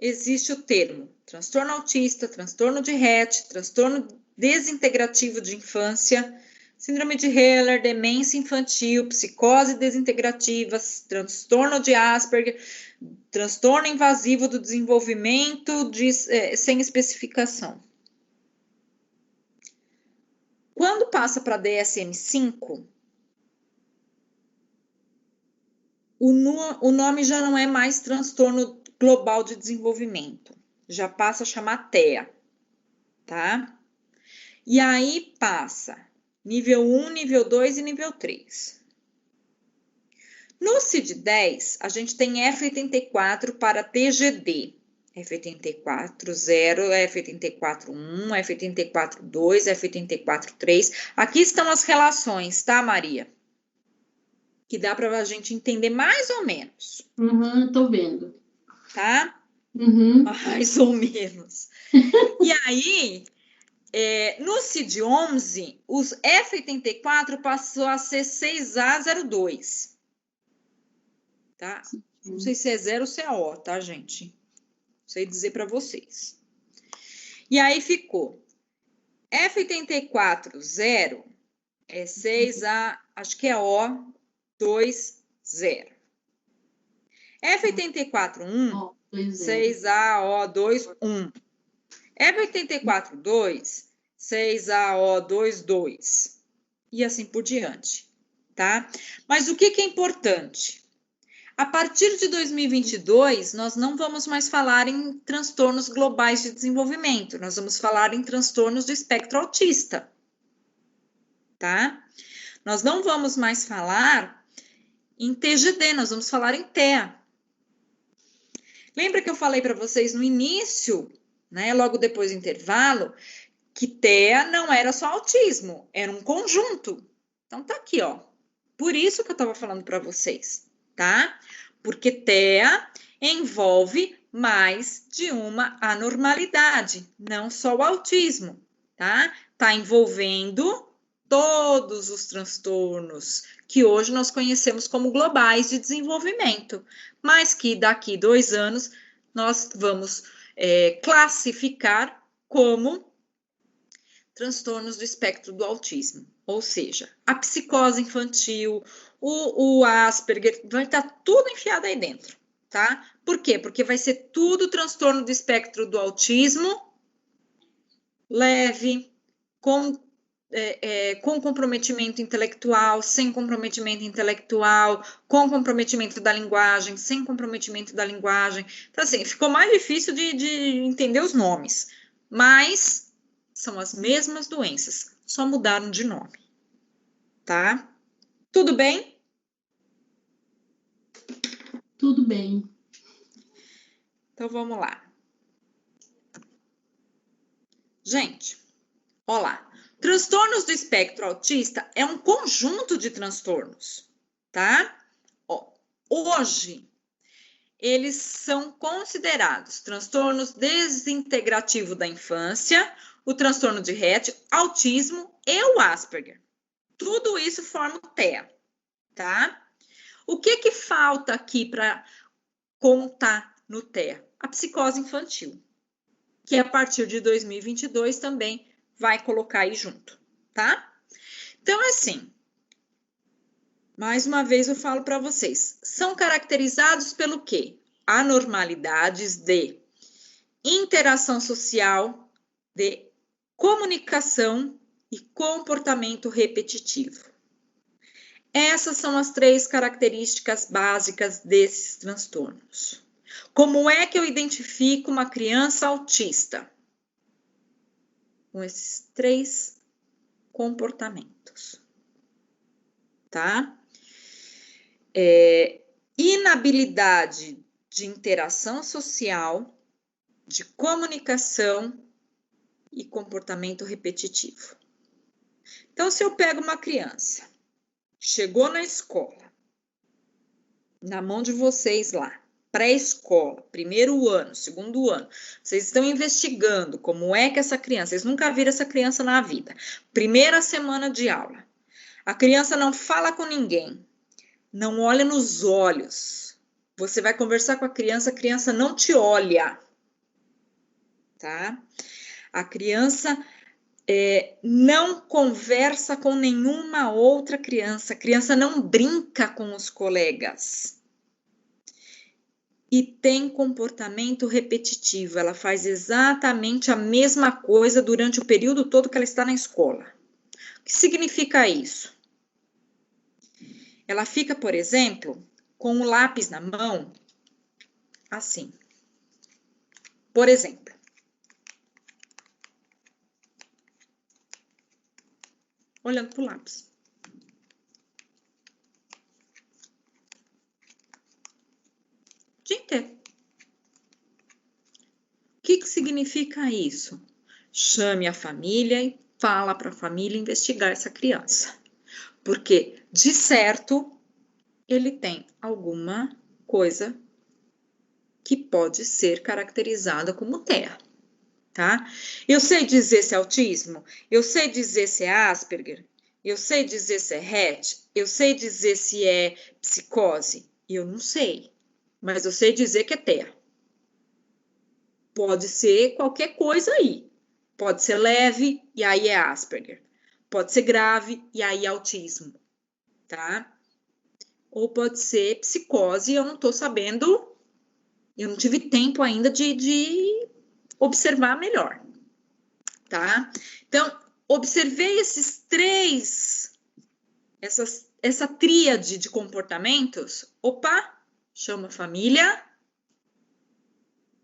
existe o termo transtorno autista, transtorno de Rett, transtorno desintegrativo de infância, síndrome de Heller, demência infantil, psicose desintegrativa, transtorno de Asperger, transtorno invasivo do desenvolvimento sem especificação. Quando passa para DSM-5, o nome já não é mais transtorno global de desenvolvimento, já passa a chamar TEA, tá? E aí passa nível 1, nível 2 e nível 3. No CID-10, a gente tem F84 para TGD, F84.0, F84.1, F84.2, F84.3. Aqui estão as relações, tá, Maria? Que dá para a gente entender mais ou menos. Tô vendo. Tá? Uhum. Mais ou menos. E aí, no CID-11, os F84 passou a ser 6A02. Tá? Não sei se é 0 ou se é O, tá, gente? Não sei dizer para vocês. E aí ficou F84.0 é 6A, acho que é O20. F84.1, 6AO21. F84.2, 6AO22. E assim por diante, tá? Mas o que é importante? A partir de 2022, nós não vamos mais falar em transtornos globais de desenvolvimento, nós vamos falar em transtornos do espectro autista, tá? Nós não vamos mais falar em TGD, nós vamos falar em TEA. Lembra que eu falei para vocês no início né? Logo depois do intervalo, que TEA não era só autismo, era um conjunto. Então, tá aqui, ó. Por isso que eu estava falando para vocês, tá? Porque TEA envolve mais de uma anormalidade, não só o autismo, tá? Tá envolvendo todos os transtornos que hoje nós conhecemos como globais de desenvolvimento, mas que daqui 2 anos nós vamos classificar como transtornos do espectro do autismo, ou seja, a psicose infantil, o Asperger, vai estar tudo enfiado aí dentro, tá? Por quê? Porque vai ser tudo transtorno do espectro do autismo, leve, com comprometimento intelectual, sem comprometimento intelectual, com comprometimento da linguagem, sem comprometimento da linguagem. Então, assim, ficou mais difícil de entender os nomes, mas são as mesmas doenças, só mudaram de nome, tá? Tudo bem? Tudo bem. Então, vamos lá. Gente, ó lá. Transtornos do espectro autista é um conjunto de transtornos, tá? Ó, hoje, eles são considerados transtornos desintegrativo da infância, o transtorno de Rett, autismo e o Asperger. Tudo isso forma o TEA, tá? O que falta aqui para contar no TEA? A psicose infantil, que a partir de 2022 também vai colocar aí junto, tá? Então, assim, mais uma vez eu falo para vocês, são caracterizados pelo quê? Anormalidades de interação social, de comunicação e comportamento repetitivo. Essas são as 3 características básicas desses transtornos. Como é que eu identifico uma criança autista? Com esses 3 comportamentos, tá? Inabilidade de interação social, de comunicação e comportamento repetitivo. Então, se eu pego uma criança, chegou na escola, na mão de vocês lá, pré-escola, 1º ano, 2º ano, vocês estão investigando como é que essa criança, vocês nunca viram essa criança na vida, 1ª semana de aula, a criança não fala com ninguém, não olha nos olhos, você vai conversar com a criança não te olha, tá? A criança não conversa com nenhuma outra criança, a criança não brinca com os colegas. E tem comportamento repetitivo, ela faz exatamente a mesma coisa durante o período todo que ela está na escola. O que significa isso? Ela fica, por exemplo, com o lápis na mão, assim. Por exemplo. Olhando para o lápis. O dia inteiro. O que significa isso? Chame a família e fala para a família investigar essa criança. Porque, de certo, ele tem alguma coisa que pode ser caracterizada como TEA, tá? Eu sei dizer se é autismo, eu sei dizer se é Asperger, eu sei dizer se é Rett, eu sei dizer se é psicose, eu não sei, mas eu sei dizer que é TEA. Pode ser qualquer coisa aí, pode ser leve e aí é Asperger, pode ser grave e aí é autismo, tá? Ou pode ser psicose e eu não tô sabendo, eu não tive tempo ainda de observar melhor, tá? Então, observei esses 3, essa tríade de comportamentos. Opa, chama a família.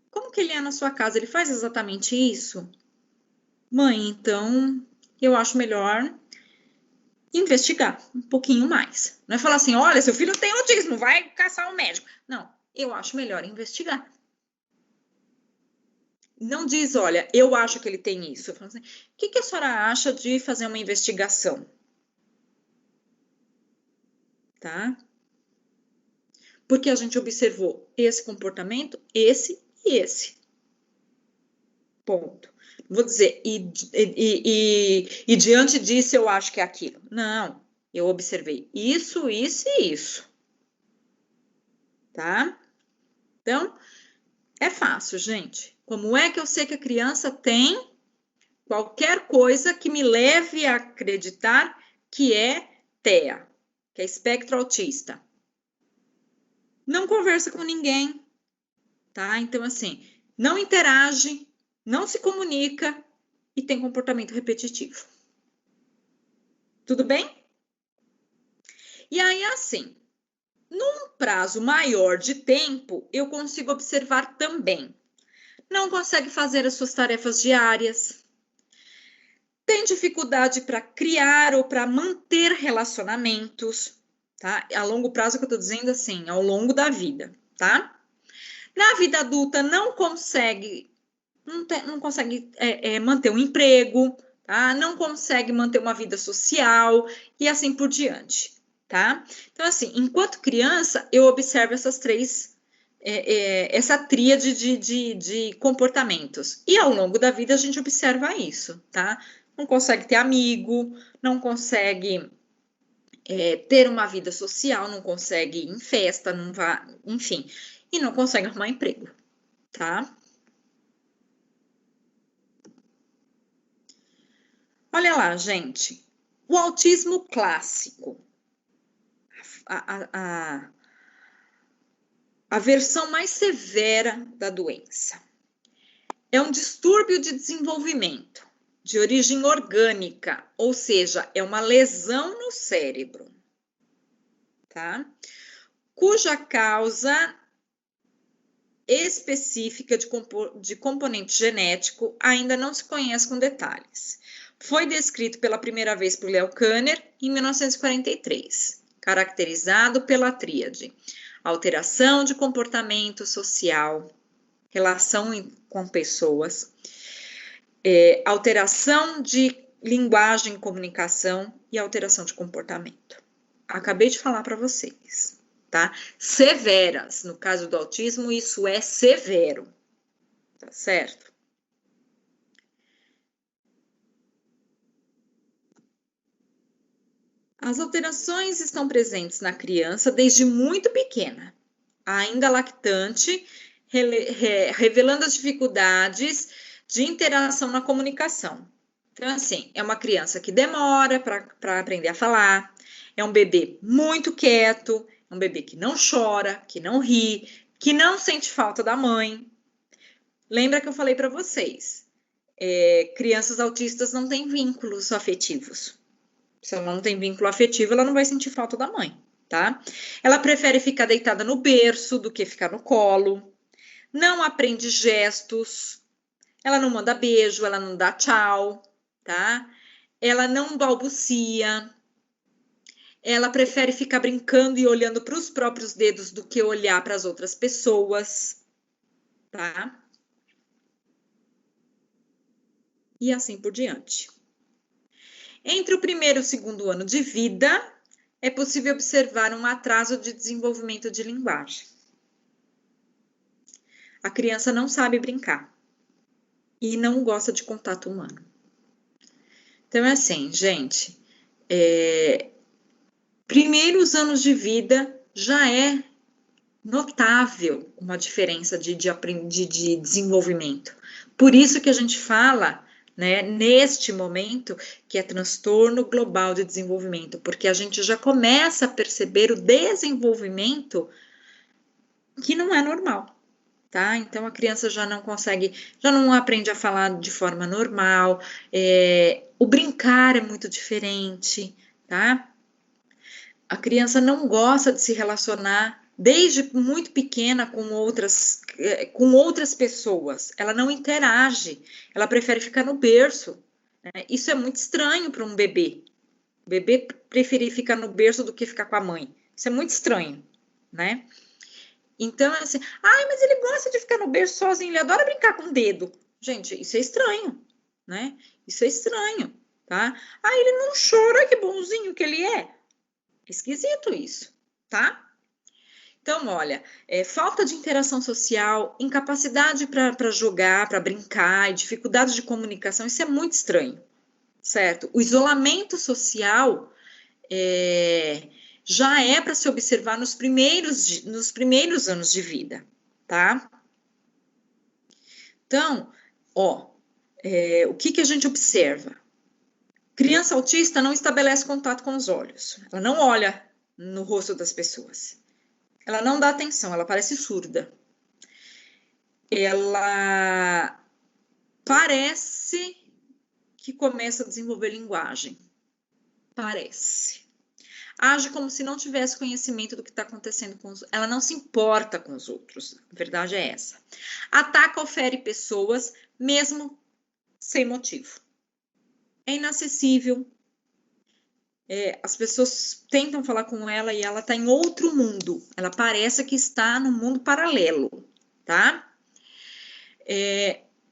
Como que ele é na sua casa? Ele faz exatamente isso? Mãe, então, eu acho melhor investigar um pouquinho mais. Não é falar assim, olha, seu filho tem autismo, vai caçar um médico. Não, eu acho melhor investigar. não diz, olha, eu acho que ele tem isso. Eu falo assim, o que a senhora acha de fazer uma investigação? Tá? Porque a gente observou esse comportamento, esse e esse. Ponto. Vou dizer, e diante disso eu acho que é aquilo. Não, eu observei isso, isso e isso. Tá? Então, é fácil, gente. Como é que eu sei que a criança tem qualquer coisa que me leve a acreditar que é TEA, que é espectro autista? Não conversa com ninguém, tá? Então, assim, não interage, não se comunica e tem comportamento repetitivo. Tudo bem? E aí, assim, num prazo maior de tempo, eu consigo observar também. Não consegue fazer as suas tarefas diárias. Tem dificuldade para criar ou para manter relacionamentos, tá? A longo prazo que eu tô dizendo assim, ao longo da vida, tá? Na vida adulta não consegue manter um emprego, tá? Não consegue manter uma vida social e assim por diante, tá? Então, assim, enquanto criança, eu observo essas três, essa tríade de comportamentos. E ao longo da vida a gente observa isso, tá? Não consegue ter amigo, não consegue ter uma vida social, não consegue ir em festa, não vai, enfim, e não consegue arrumar emprego, tá? Olha lá, gente, o autismo clássico, a versão mais severa da doença, é um distúrbio de desenvolvimento de origem orgânica, ou seja, é uma lesão no cérebro, tá? Cuja causa específica de componente genético ainda não se conhece com detalhes. Foi descrito pela primeira vez por Leo Kanner em 1943, caracterizado pela tríade: alteração de comportamento social, relação com pessoas, alteração de linguagem e comunicação e alteração de comportamento. Acabei de falar para vocês, tá? Severas. No caso do autismo, isso é severo, tá certo? As alterações estão presentes na criança desde muito pequena, ainda lactante, revelando as dificuldades de interação na comunicação. Então, assim, é uma criança que demora para aprender a falar, é um bebê muito quieto, é um bebê que não chora, que não ri, que não sente falta da mãe. Lembra que eu falei para vocês, crianças autistas não têm vínculos afetivos. Se ela não tem vínculo afetivo, ela não vai sentir falta da mãe, tá? Ela prefere ficar deitada no berço do que ficar no colo, não aprende gestos, ela não manda beijo, ela não dá tchau, tá? Ela não balbucia, ela prefere ficar brincando e olhando para os próprios dedos do que olhar para as outras pessoas, tá? E assim por diante. Entre o primeiro e o segundo ano de vida, é possível observar um atraso de desenvolvimento de linguagem. A criança não sabe brincar e não gosta de contato humano. Então, é assim, gente, primeiros anos de vida já é notável uma diferença de desenvolvimento. Por isso que a gente fala, né, neste momento, que é transtorno global de desenvolvimento, porque a gente já começa a perceber o desenvolvimento que não é normal, tá? Então, a criança já não consegue, já não aprende a falar de forma normal, o brincar é muito diferente, tá? A criança não gosta de se relacionar desde muito pequena com outras pessoas. Ela não interage, ela prefere ficar no berço. Né? Isso é muito estranho para um bebê. O bebê preferir ficar no berço do que ficar com a mãe. Isso é muito estranho, né? Então, assim, mas ele gosta de ficar no berço sozinho, ele adora brincar com o dedo. Gente, isso é estranho, né? Isso é estranho, tá? Ah, ele não chora, que bonzinho que ele é. Esquisito isso, tá? Então, olha, falta de interação social, incapacidade para jogar, para brincar, e dificuldade de comunicação, isso é muito estranho, certo? O isolamento social já é para se observar nos primeiros anos de vida, tá? Então, o que a gente observa? Criança autista não estabelece contato com os olhos, ela não olha no rosto das pessoas. Ela não dá atenção, ela parece surda. Ela parece que começa a desenvolver linguagem. Parece. Age como se não tivesse conhecimento do que está acontecendo com os outros. Ela não se importa com os outros. A verdade é essa. Ataca ou fere pessoas, mesmo sem motivo. É inacessível. As pessoas tentam falar com ela e ela está em outro mundo. Ela parece que está no mundo paralelo, tá?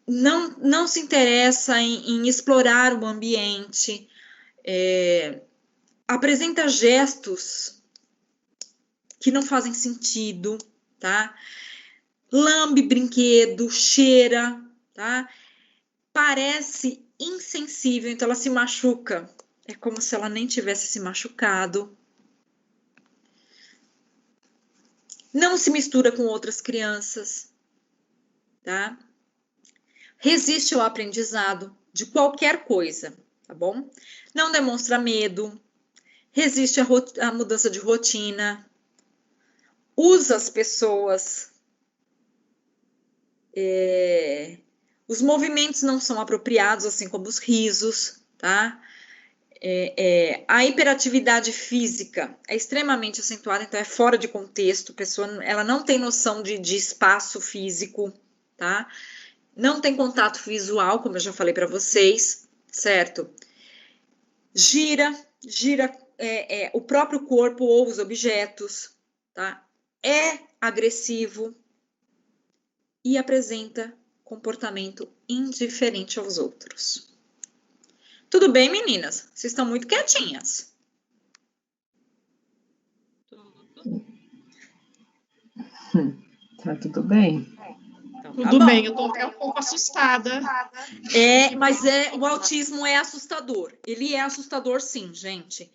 Não se interessa em explorar o ambiente. Apresenta gestos que não fazem sentido, tá? Lambe brinquedo, cheira, tá? Parece insensível, então ela se machuca. É como se ela nem tivesse se machucado. Não se mistura com outras crianças, tá? Resiste ao aprendizado de qualquer coisa, tá bom? Não demonstra medo, resiste à mudança de rotina, usa as pessoas, os movimentos não são apropriados, assim como os risos, tá? A hiperatividade física é extremamente acentuada, então é fora de contexto, a pessoa ela não tem noção de espaço físico, tá? Não tem contato visual, como eu já falei para vocês, certo? Gira o próprio corpo ou os objetos, tá? É agressivo e apresenta comportamento indiferente aos outros. Tudo bem, meninas? Vocês estão muito quietinhas. Tá tudo bem? Então, tudo bem, eu tô até um pouco assustada. Mas o autismo é assustador. Ele é assustador, sim, gente.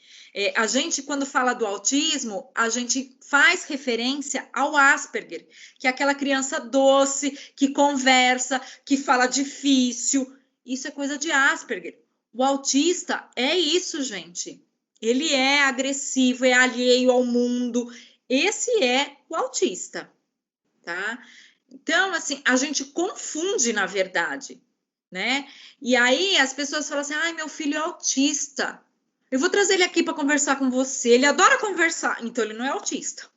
A gente, quando fala do autismo, a gente faz referência ao Asperger, que é aquela criança doce, que conversa, que fala difícil. Isso é coisa de Asperger. O autista é isso, gente. Ele é agressivo, é alheio ao mundo. Esse é o autista, tá? Então, assim, a gente confunde, na verdade, né? E aí as pessoas falam assim, ai, meu filho é autista. Eu vou trazer ele aqui para conversar com você. Ele adora conversar. Então, ele não é autista.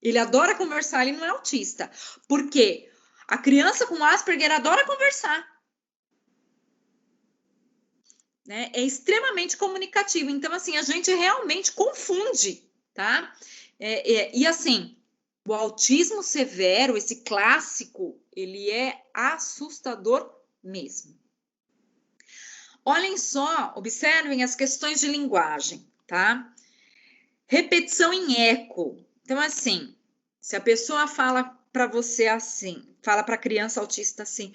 Ele adora conversar, ele não é autista. Por quê? A criança com Asperger adora conversar. Né? É extremamente comunicativo. Então, assim, a gente realmente confunde, tá? E assim, o autismo severo, esse clássico, ele é assustador mesmo. Olhem só, observem as questões de linguagem, tá? Repetição em eco. Então, assim, se a pessoa fala para você assim, fala para a criança autista assim,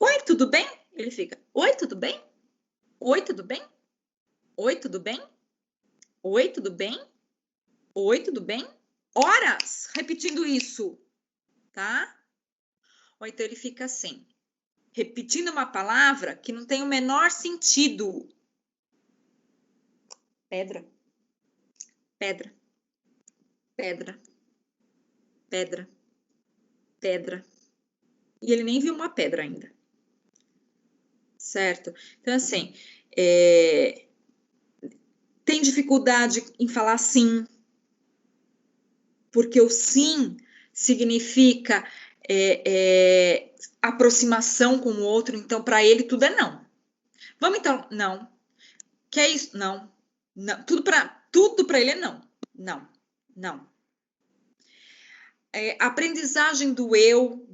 oi, tudo bem? Ele fica, oi, tudo bem? Oi, tudo bem? Oi, tudo bem? Oi, tudo bem? Oi, tudo bem? Horas repetindo isso, tá? Ou então ele fica assim, repetindo uma palavra que não tem o menor sentido. Pedra, pedra, pedra, pedra, pedra. E ele nem viu uma pedra ainda. Certo? Então, assim, tem dificuldade em falar sim, porque o sim significa aproximação com o outro, então para ele tudo é não. Vamos então, não. Que é isso? Não. Não. Tudo para ele é não. Não. Não. Aprendizagem do eu,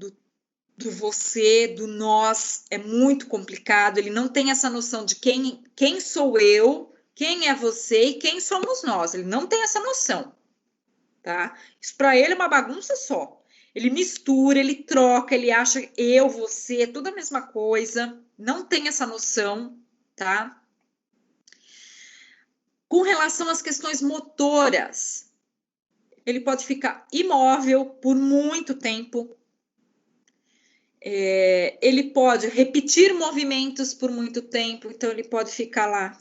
do você, do nós, é muito complicado. Ele não tem essa noção de quem sou eu, quem é você e quem somos nós. Ele não tem essa noção, tá? Isso para ele é uma bagunça só. Ele mistura, ele troca, ele acha eu, você, é tudo a mesma coisa. Não tem essa noção, tá? Com relação às questões motoras, ele pode ficar imóvel por muito tempo. Ele pode repetir movimentos por muito tempo, então ele pode ficar lá.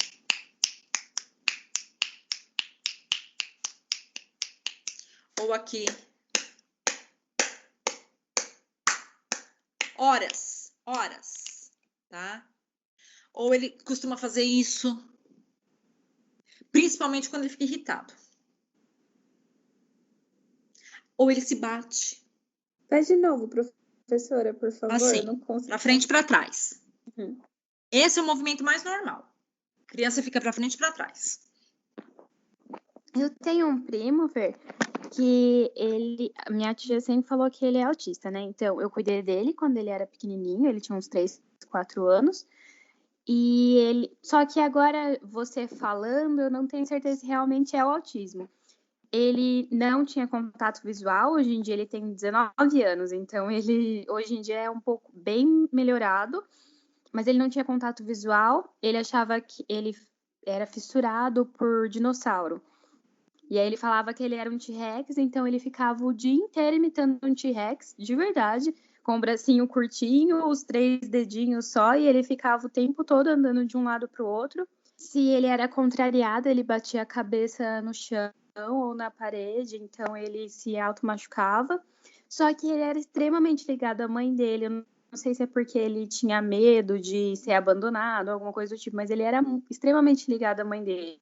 Ou aqui. Horas, tá? Ou ele costuma fazer isso, principalmente quando ele fica irritado. Ou ele se bate. Faz de novo, professora, por favor. Assim, não consigo. Para frente e para trás. Uhum. Esse é o movimento mais normal. A criança fica para frente e para trás. Eu tenho um primo, Fer, que minha tia sempre falou que ele é autista, né? Então, eu cuidei dele quando ele era pequenininho, ele tinha uns 3, 4 anos. Só que agora, você falando, eu não tenho certeza se realmente é o autismo. Ele não tinha contato visual, hoje em dia ele tem 19 anos, então ele hoje em dia é um pouco bem melhorado, mas ele não tinha contato visual, ele achava que ele era fissurado por dinossauro. E aí ele falava que ele era um T-Rex, então ele ficava o dia inteiro imitando um T-Rex, de verdade, com o bracinho curtinho, os 3 dedinhos só, e ele ficava o tempo todo andando de um lado para o outro. Se ele era contrariado, ele batia a cabeça no chão ou na parede, então ele se automachucava. Só que ele era extremamente ligado à mãe dele. Eu não sei se é porque ele tinha medo de ser abandonado, alguma coisa do tipo, mas ele era extremamente ligado à mãe dele.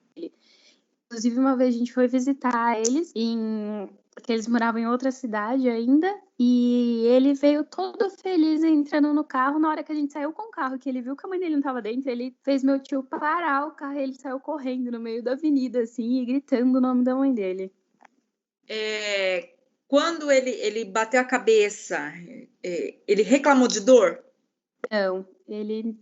Inclusive, uma vez a gente foi visitar eles, que eles moravam em outra cidade ainda, e ele veio todo feliz entrando no carro. Na hora que a gente saiu com o carro, que ele viu que a mãe dele não estava dentro, ele fez meu tio parar o carro e ele saiu correndo no meio da avenida, assim, e gritando o nome da mãe dele. Quando ele bateu a cabeça, ele reclamou de dor? Não, ele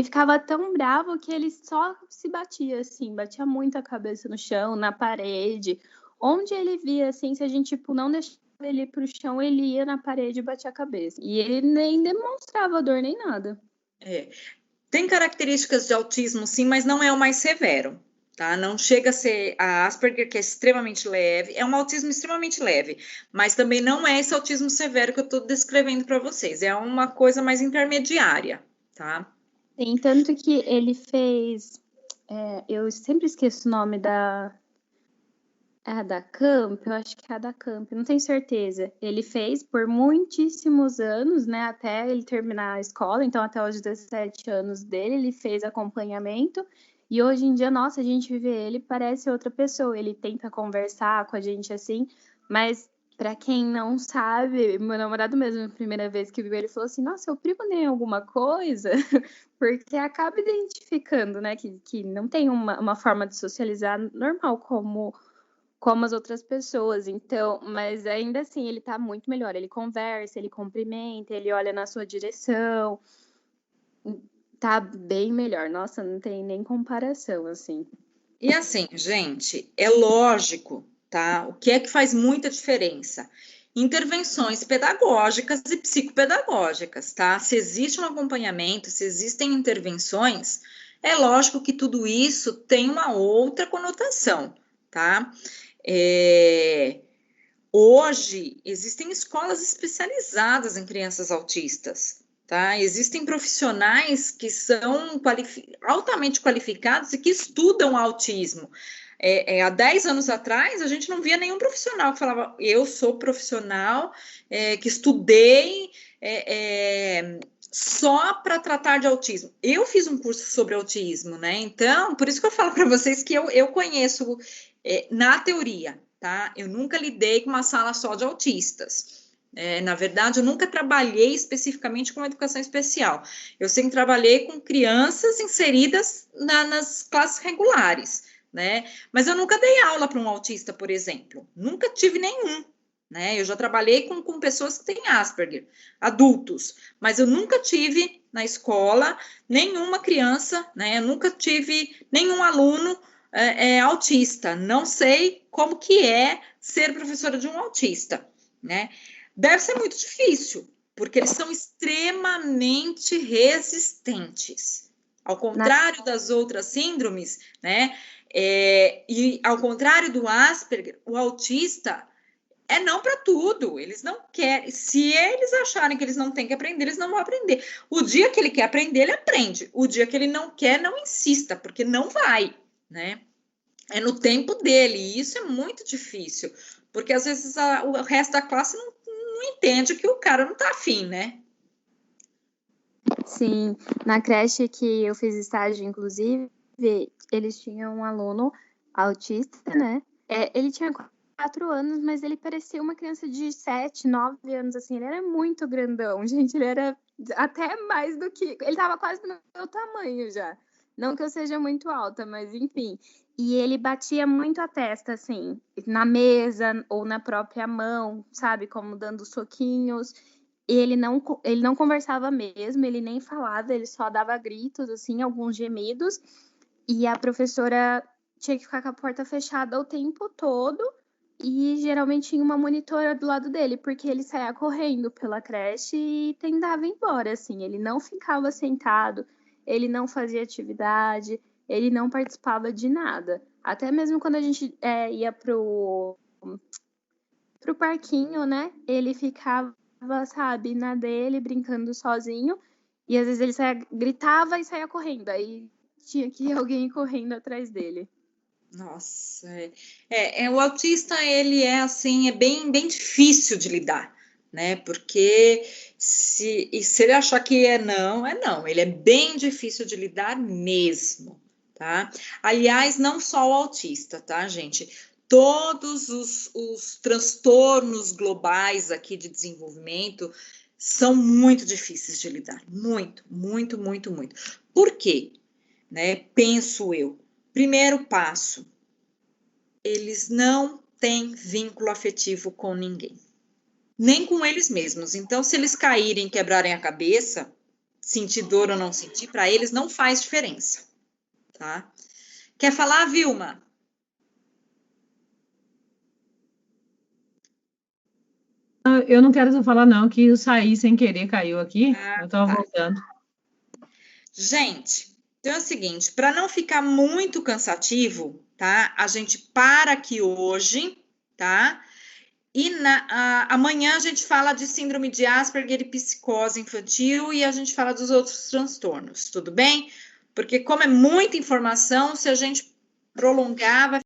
ficava tão bravo que ele só se batia, assim, batia muito a cabeça no chão, na parede. Onde ele via, assim, se a gente, não deixava ele ir pro chão, ele ia na parede e batia a cabeça. E ele nem demonstrava dor nem nada. Tem características de autismo, sim, mas não é o mais severo, tá? Não chega a ser a Asperger, que é extremamente leve, é um autismo extremamente leve, mas também não é esse autismo severo que eu estou descrevendo para vocês, é uma coisa mais intermediária, tá? Sim, tanto que ele fez, eu sempre esqueço o nome da Camp, eu acho que é a da Camp, não tenho certeza. Ele fez por muitíssimos anos, né, até ele terminar a escola, então até os 17 anos dele, ele fez acompanhamento, e hoje em dia, nossa, a gente vê ele, parece outra pessoa, ele tenta conversar com a gente assim, mas pra quem não sabe, meu namorado mesmo, a primeira vez que viu ele, falou assim, nossa, seu primo tem alguma coisa? Porque acaba identificando, né, que não tem uma forma de socializar normal, como as outras pessoas, então, mas ainda assim, ele tá muito melhor, ele conversa, ele cumprimenta, ele olha na sua direção, tá bem melhor, nossa, não tem nem comparação, assim. E assim, gente, é lógico, tá? O que é que faz muita diferença? Intervenções pedagógicas e psicopedagógicas, tá? Se existe um acompanhamento, se existem intervenções, é lógico que tudo isso tem uma outra conotação, tá? Hoje, existem escolas especializadas em crianças autistas, tá? Existem profissionais que são altamente qualificados e que estudam autismo. Há 10 anos atrás, a gente não via nenhum profissional que falava, eu sou profissional, que estudei só para tratar de autismo. Eu fiz um curso sobre autismo, né? Então, por isso que eu falo para vocês que eu conheço na teoria, tá? Eu nunca lidei com uma sala só de autistas. Na verdade, eu nunca trabalhei especificamente com educação especial. Eu sempre trabalhei com crianças inseridas nas classes regulares, né? Mas eu nunca dei aula para um autista, por exemplo. Nunca tive nenhum, né? Eu já trabalhei com pessoas que têm Asperger, adultos, mas eu nunca tive na escola nenhuma criança, né? Eu nunca tive nenhum aluno autista. Não sei como que é ser professora de um autista, né? Deve ser muito difícil, porque eles são extremamente resistentes. Ao contrário das outras síndromes, né? E ao contrário do Asperger, o autista é não para tudo. Eles não querem. Se eles acharem que eles não têm que aprender, eles não vão aprender. O dia que ele quer aprender, ele aprende. O dia que ele não quer, não insista, porque não vai, né? É no tempo dele, e isso é muito difícil, porque às vezes o resto da classe não entende que o cara não tá afim, né? Sim, na creche que eu fiz estágio, inclusive, eles tinham um aluno autista, né? Ele tinha 4 anos, mas ele parecia uma criança de 7, 9 anos, assim. Ele era muito grandão, gente. Ele era até mais do que... Ele tava quase do meu tamanho já. Não que eu seja muito alta, mas enfim. E ele batia muito a testa, assim, na mesa ou na própria mão, sabe? Como dando soquinhos. Ele não conversava mesmo, ele nem falava, ele só dava gritos, assim, alguns gemidos. E a professora tinha que ficar com a porta fechada o tempo todo. E geralmente tinha uma monitora do lado dele, porque ele saía correndo pela creche e tentava ir embora, assim. Ele não ficava sentado, ele não fazia atividade, ele não participava de nada. Até mesmo quando a gente ia pro parquinho, né? Ele ficava, sabe, na dele, brincando sozinho. E às vezes ele gritava e saía correndo. Aí tinha que ir alguém correndo atrás dele. Nossa, o autista, ele é assim, é bem difícil de lidar, né? Porque se ele achar que é não, ele é bem difícil de lidar mesmo, tá? Aliás, não só o autista, tá, gente? Todos os transtornos globais aqui de desenvolvimento são muito difíceis de lidar, muito. Por quê? Né? Penso eu. Primeiro passo, eles não têm vínculo afetivo com ninguém, nem com eles mesmos. Então, se eles caírem, quebrarem a cabeça, sentir dor ou não sentir, para eles não faz diferença, tá? Quer falar, Vilma? Eu não quero falar, não, que eu saí sem querer, caiu aqui, eu estava voltando. Gente, então é o seguinte, para não ficar muito cansativo, tá? A gente para aqui hoje, tá? E amanhã a gente fala de síndrome de Asperger e psicose infantil e a gente fala dos outros transtornos, tudo bem? Porque como é muita informação, se a gente prolongar, vai